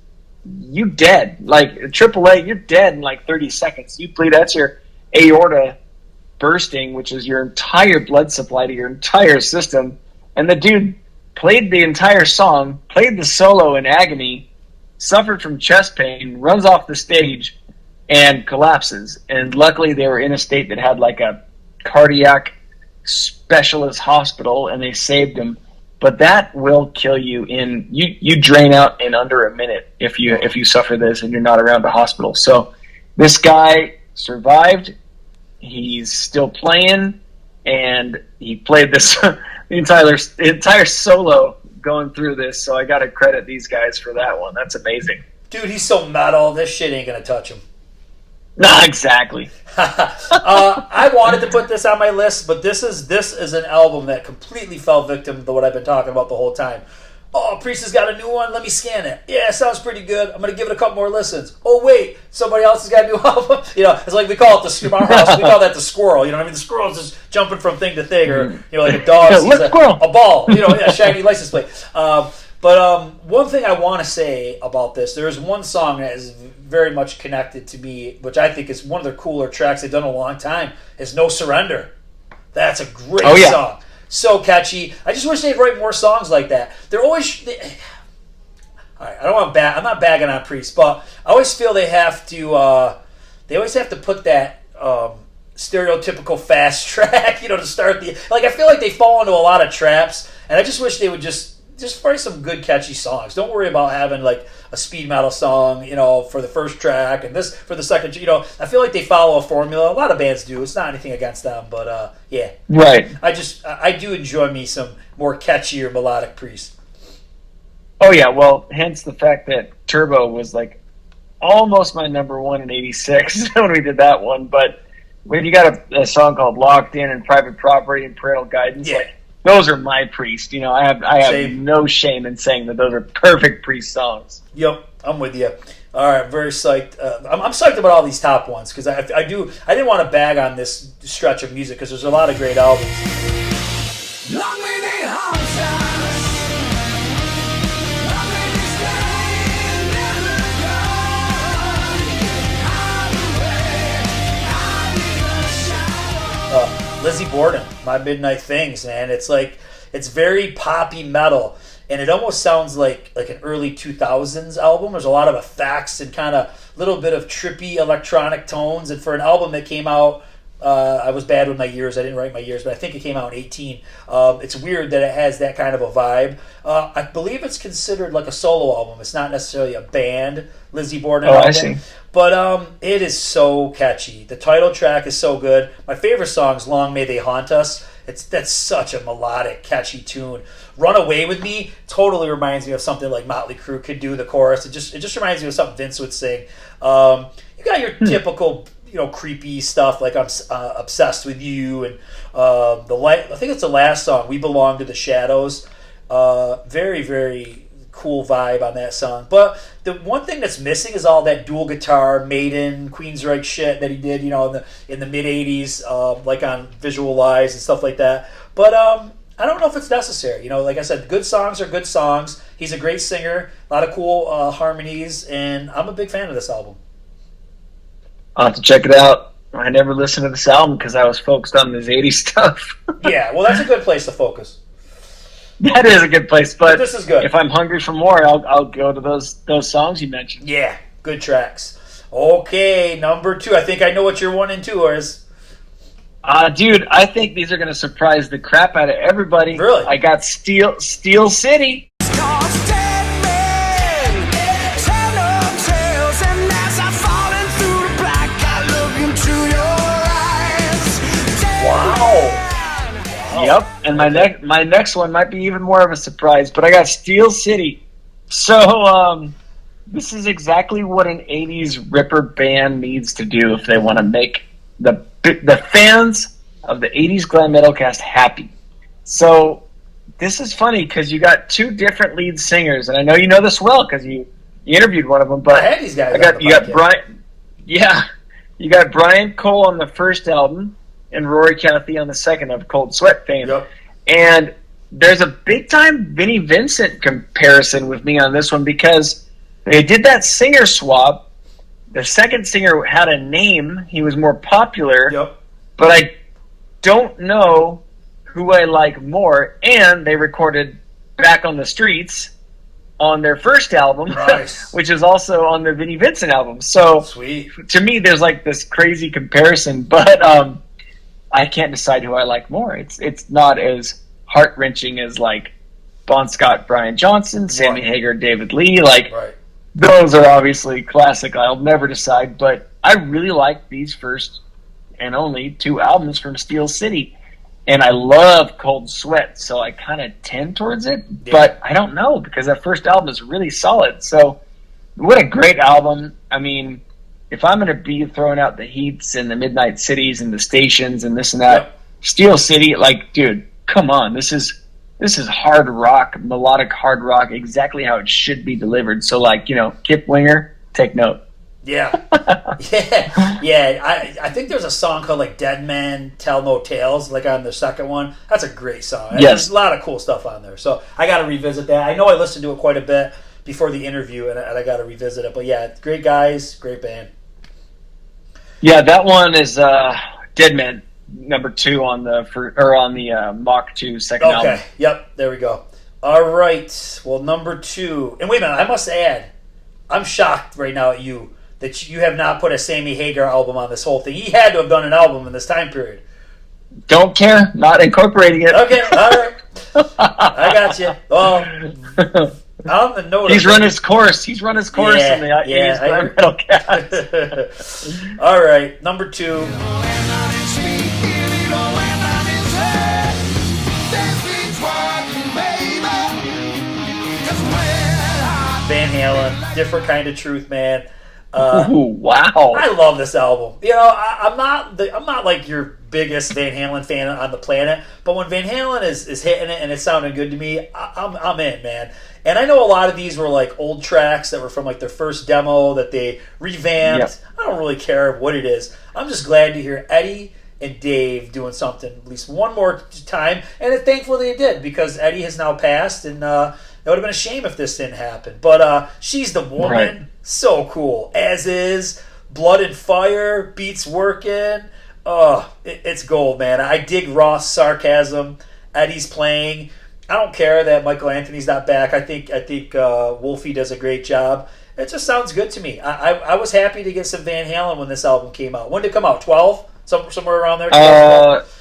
you dead. Like, AAA, you're dead in like 30 seconds. You bleed, that's your aorta bursting, which is your entire blood supply to your entire system. And the dude played the entire song, played the solo in agony, suffered from chest pain, runs off the stage, and collapses. And luckily they were in a state that had like a cardiac specialist hospital, and they saved him. But that will kill you you drain out in under a minute if you suffer this and you're not around the hospital. So this guy survived. He's still playing, and he played this the entire solo going through this. So I got to credit these guys for that one. That's amazing. Dude, he's so metal. This shit ain't gonna touch him. Not exactly. I wanted to put this on my list, but this is an album that completely fell victim to what I've been talking about the whole time. Oh, Priest has got a new one. Let me scan it. Yeah, it sounds pretty good. I'm going to give it a couple more listens. Oh, wait, somebody else has got a new album. You know, it's like we call it our house. We call that the squirrel. You know what I mean? The squirrel's just jumping from thing to thing, or, you know, like a dog sees a ball. You know, shiny license plate. But one thing I want to say about this, there is one song that is very much connected to me, which I think is one of their cooler tracks they've done in a long time, is No Surrender. That's a great song. So catchy. I just wish they'd write more songs like that. All right, I'm not bagging on Priest, but I always feel they always have to put that stereotypical fast track, to start the I feel like they fall into a lot of traps, and I just wish they would just write some good catchy songs. Don't worry about having a speed metal song, for the first track and this for the second. I feel like they follow a formula. A lot of bands do. It's not anything against them, but yeah, right. I do enjoy me some more catchier melodic Priest. Oh yeah, well, hence the fact that Turbo was almost my number one in '86 when we did that one, but. When you got a song called "Locked In" and "Private Property" and "Parental Guidance," those are my Priest. I have no shame in saying that those are perfect Priest songs. Yep, I'm with you. All right, I'm very psyched. I'm psyched about all these top ones because I didn't want to bag on this stretch of music because there's a lot of great albums. Long may they haunt us. Long may they stay, never go. Hide away, Lizzie Borden, My Midnight Things, man. It's very poppy metal, and it almost sounds like an early 2000s album. There's a lot of effects and kind of little bit of trippy electronic tones, and for an album that came out, I was bad with my years. I didn't write my years, but I think it came out in 18. It's weird that it has that kind of a vibe. I believe it's considered like a solo album. It's not necessarily a band, Lizzie Borden album. I see. But it is so catchy. The title track is so good. My favorite song is "Long May They Haunt Us." That's such a melodic, catchy tune. "Run Away With Me" totally reminds me of something like Motley Crue could do. The chorus, it just reminds me of something Vince would sing. You got your typical, creepy stuff like "I'm Obsessed With You" and I think it's the last song, "We Belong to the Shadows." Very, very cool vibe on that song. But the one thing that's missing is all that dual guitar Maiden Queensryche shit that he did, in the mid '80s, like on Visualize and stuff like that. But I don't know if it's necessary. Like I said, good songs are good songs. He's a great singer, a lot of cool harmonies, and I'm a big fan of this album. I'll have to check it out. I never listened to this album because I was focused on this '80s stuff. Yeah, well, that's a good place to focus. That is a good place, but this is good. If I'm hungry for more, I'll go to those songs you mentioned. Yeah, good tracks. Okay, number 2. I think I know what your 1 and 2 is. Dude, I think these are going to surprise the crap out of everybody. Really? I got Steel City. Cause dead men tell no tales, and as I'm falling through the black, I look into your eyes. Dead Wow. Yep, and my next one might be even more of a surprise, but I got Steel City. So this is exactly what an '80s Ripper band needs to do if they want to make the fans of the '80s Glam Metalcast happy. So this is funny because you got 2 different lead singers, and I know you know this well because you interviewed one of them. But I had these guys. you got Brian. Yeah, you got Brian Cole on the first album and Rory Cathy on the second of Cold Sweat fame. Yep. And there's a big-time Vinnie Vincent comparison with me on this one because they did that singer swap. The second singer had a name. He was more popular. Yep. But I don't know who I like more. And they recorded Back on the Streets on their first album, Nice. which is also on the Vinnie Vincent album. So Sweet. to me, there's this crazy comparison. But I can't decide who I like more. It's not as heart-wrenching as Bon Scott, Brian Johnson, Sammy Hagar, David Lee. Right. Those are obviously classic. I'll never decide, but I really like these first and only 2 albums from Steel City. And I love Cold Sweat, so I kind of tend towards it. Yeah. But I don't know because that first album is really solid. So what a great album. I mean, if I'm going to be throwing out the Heats and the Midnight Cities and the Stations and this and that, Steel City, dude, come on. This is hard rock, melodic hard rock, exactly how it should be delivered. So, Kip Winger, take note. Yeah. Yeah. I think there's a song called, Dead Men Tell No Tales, on the second one. That's a great song. Yes. There's a lot of cool stuff on there. So, I got to revisit that. I know I listened to it quite a bit before the interview, and I got to revisit it. But, yeah, great guys, great band. Yeah, that one is Dead Men, number 2 on the Mach 2 second album. Okay, yep, there we go. All right, well, number 2. And wait a minute, I must add, I'm shocked right now at you that you have not put a Sammy Hagar album on this whole thing. He had to have done an album in this time period. Don't care. Not incorporating it. Okay, all right. I got you. Well, on the note, He's run his course. He's run his course in the 80's Glam Metalcast. All right, number 2. Van Halen, Different Kind of Truth, man. Ooh, wow! I love this album. You know, I'm not like your biggest Van Halen fan on the planet, but when Van Halen is hitting it and it's sounding good to me, I'm in, man. And I know a lot of these were like old tracks that were from like their first demo that they revamped. Yep. I don't really care what it is. I'm just glad to hear Eddie and Dave doing something at least one more time, and thankfully they did, because Eddie has now passed, and it would have been a shame if this didn't happen. But She's the Woman, Right. So cool. As Is, Blood and Fire, Beats Working. It's gold, man. I dig Ross' sarcasm. Eddie's playing. I don't care that Michael Anthony's not back. I think Wolfie does a great job. It just sounds good to me. I was happy to get some Van Halen when this album came out. When did it come out? 12? Somewhere around there? 12?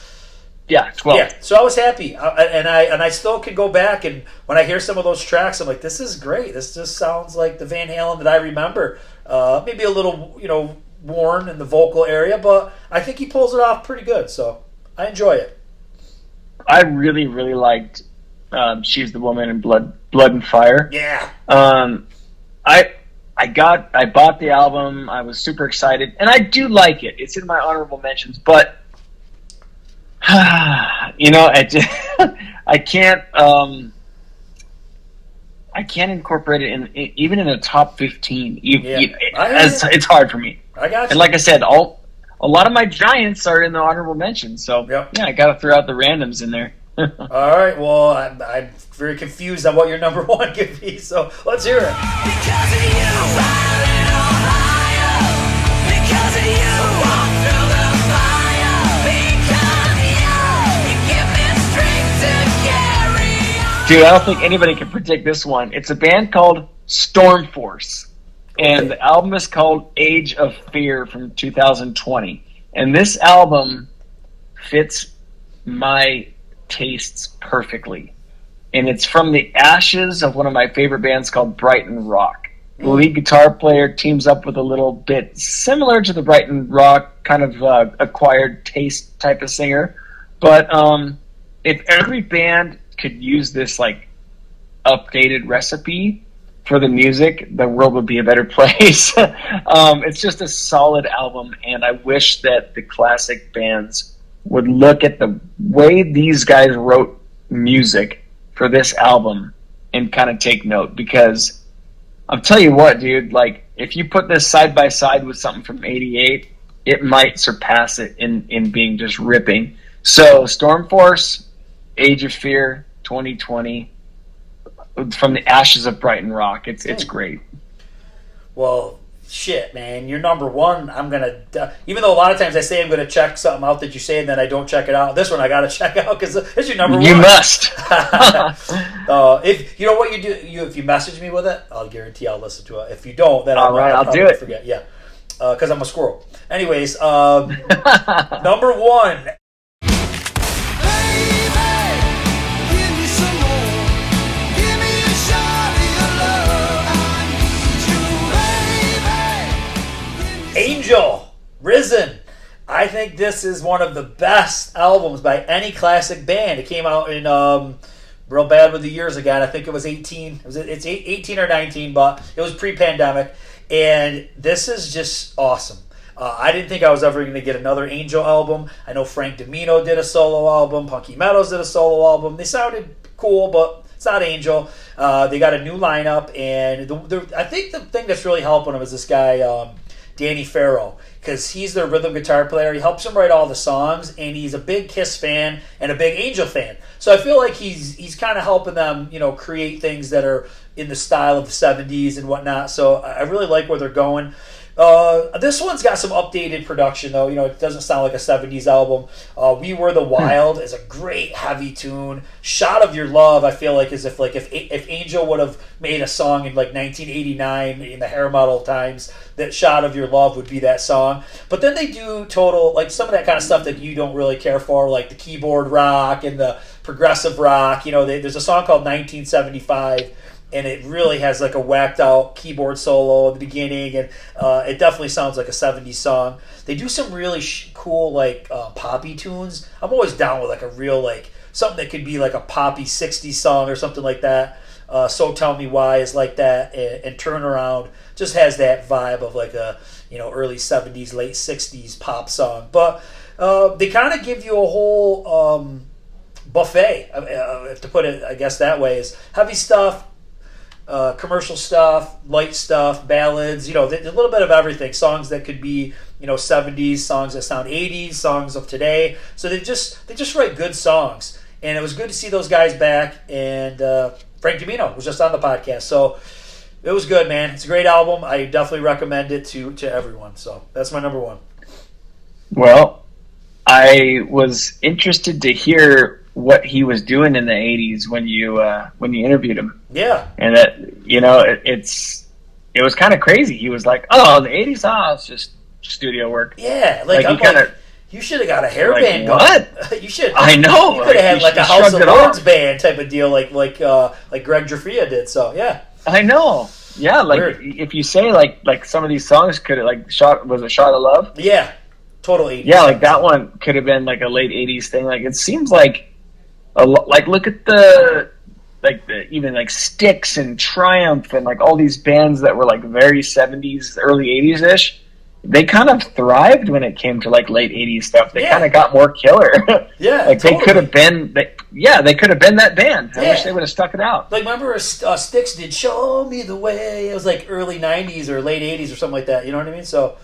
Yeah, 12. Yeah, so I was happy, and I still could go back, and when I hear some of those tracks, I'm like, this is great. This just sounds like the Van Halen that I remember. Maybe a little, worn in the vocal area, but I think he pulls it off pretty good. So I enjoy it. I really, really liked "She's the Woman" and "Blood and Fire." Yeah. I bought the album. I was super excited, and I do like it. It's in my honorable mentions, but I can't incorporate it even in a top 15. It's hard for me. I got you. And like I said, a lot of my Giants are in the honorable mentions, so Yep. yeah, I got to throw out the randoms in there. All right. Well, I'm very confused on what your number 1 could be. So let's hear it. Because of you, violent Ohio. Because of you, walk through the fire. Because you give me strength to carry on. Dude, I don't think anybody can predict this one. It's a band called Storm Force, and the album is called Age of Fear from 2020. And this album fits my tastes perfectly. And it's from the ashes of one of my favorite bands called Brighton Rock. The lead guitar player teams up with a little bit similar to the Brighton Rock kind of acquired taste type of singer. But if every band could use this like updated recipe for the music, the world would be a better place. It's just a solid album, and I wish that the classic bands would look at the way these guys wrote music for this album and kind of take note, because I'll tell you what, dude, like if you put this side by side with something from 88, it might surpass it in being just ripping. So Stormforce, Age of Fear, 2020, from the ashes of Brighton Rock. It's great. Well, shit, man. You're number 1. I'm going to... Even though a lot of times I say I'm going to check something out that you say and then I don't check it out. This one I got to check out because it's your number 1. You must. If you know what you do, if you message me with it, I'll guarantee I'll listen to it. If you don't, then I'll do it. Forget. Yeah. Because I'm a squirrel. Anyways, number 1... Angel, Risen. I think this is one of the best albums by any classic band. It came out in real bad with the years again. I think it was 18. It's 18 or 19, but it was pre-pandemic. And this is just awesome. I didn't think I was ever going to get another Angel album. I know Frank Domino did a solo album. Punky Meadows did a solo album. They sounded cool, but it's not Angel. They got a new lineup, and I think the thing that's really helping them is this guy, Danny Farrow, because he's their rhythm guitar player. He helps them write all the songs, and he's a big Kiss fan and a big Angel fan. So I feel like he's kind of helping them, create things that are in the style of the 70s and whatnot. So I really like where they're going. This one's got some updated production, though. You know, it doesn't sound like a 70s album. We Were the Wild is a great heavy tune. Shot of Your Love, I feel like, is if Angel would have made a song in like 1989 in the hair model times, that Shot of Your Love would be that song. But then they do total, like some of that kind of stuff that you don't really care for, like the keyboard rock and the progressive rock. You know, there's a song called 1975. And it really has like a whacked out keyboard solo at the beginning, and it definitely sounds like a 70s song. They do some really cool like poppy tunes. I'm always down with like a real like something that could be like a poppy 60s song or something like that. So Tell Me Why is like that, and Turn Around just has that vibe of like a, you know, early 70s, late 60s pop song. But they kind of give you a whole buffet, to put it, I guess that way, is heavy stuff, commercial stuff, light stuff, ballads, you know, a little bit of everything. Songs that could be, you know, 70s, songs that sound 80s, songs of today. So they just write good songs. And it was good to see those guys back. And Frank Domino was just on the podcast. So it was good, man. It's a great album. I definitely recommend it to everyone. So that's my number one. Well, I was interested to hear what he was doing in the 80s when you interviewed him. Yeah. And that, you know, it was kind of crazy. He was like, "Oh, the 80s, it's just studio work." Yeah, like I'm like, you should have got a hair band going. What? You should. I know. You could have had like a House of Lords band type of deal, like Greg Jafria did. So yeah. I know. Yeah, like Weird. If you say like some of these songs could have like Shot of Love. Yeah, total 80s. Yeah, like that one could have been like a late 80s thing. Like it seems like like look at the even like Styx and Triumph and like all these bands that were like very 70s, early 80s ish. They kind of thrived when it came to like late 80s stuff. They kind of got more killer. Yeah, like totally. they could have been. They could have been that band. I wish they would have stuck it out. Like remember, Styx did "Show Me the Way." It was like early 90s or late 80s or something like that. You know what I mean? So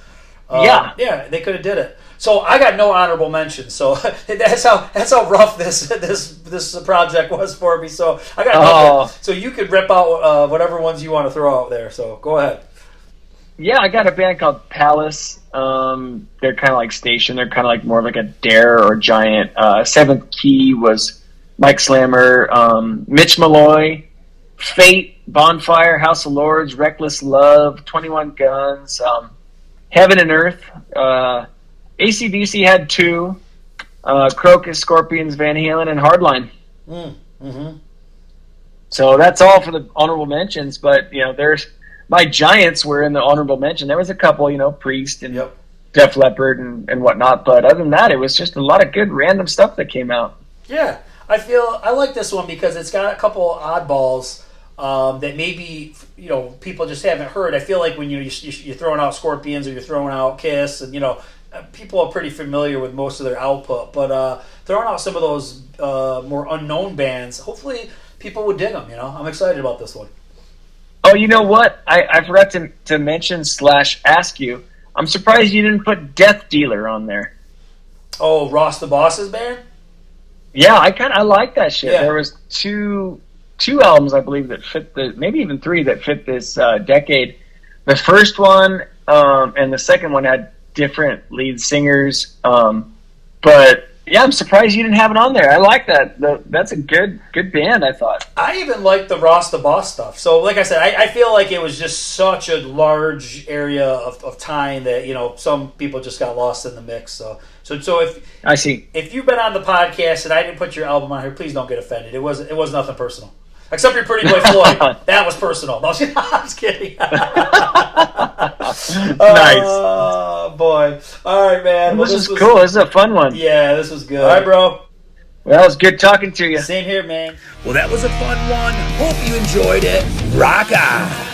yeah, they could have did it. So I got no honorable mentions. So that's how rough this project was for me. So I got nothing. So you could rip out whatever ones you want to throw out there. So go ahead. Yeah, I got a band called Palace. They're kind of like Station. They're kind of like more of like a Dare or Giant. Seventh Key was Mike Slammer. Mitch Malloy, Fate, Bonfire, House of Lords, Reckless Love, 21 Guns, Heaven and Earth. AC/DC had two. Crocus, Scorpions, Van Halen, and Hardline. Mm-hmm. So that's all for the honorable mentions. But you know, there's my Giants were in the honorable mention. There was a couple, you know, Priest and Def Leppard and whatnot. But other than that, it was just a lot of good random stuff that came out. Yeah, I like this one because it's got a couple oddballs that maybe, you know, people just haven't heard. I feel like when you're throwing out Scorpions or you're throwing out Kiss, and you know, people are pretty familiar with most of their output. But throwing out some of those more unknown bands, hopefully people would dig them. You know, I'm excited about this one. Oh, you know what? I forgot to mention / ask you. I'm surprised you didn't put Death Dealer on there. Oh, Ross the Boss's band? Yeah, I like that shit. Yeah. There was two albums, I believe, that fit maybe even three that fit this decade. The first one and the second one had different lead singers. But yeah, I'm surprised you didn't have it on there. I like that. That's a good band, I thought. I even like the Ross the Boss stuff. So, like I said, I feel like it was just such a large area of time that, you know, some people just got lost in the mix. So if I see, if you've been on the podcast and I didn't put your album on here, please don't get offended. It was nothing personal. Except your Pretty Boy Floyd. That was personal. No, I'm just kidding. Nice. Oh, boy. All right, man. Well, this was cool. This is a fun one. Yeah, this was good. All right, bro. Well, it's good talking to you. Same here, man. Well, that was a fun one. Hope you enjoyed it. Rock on.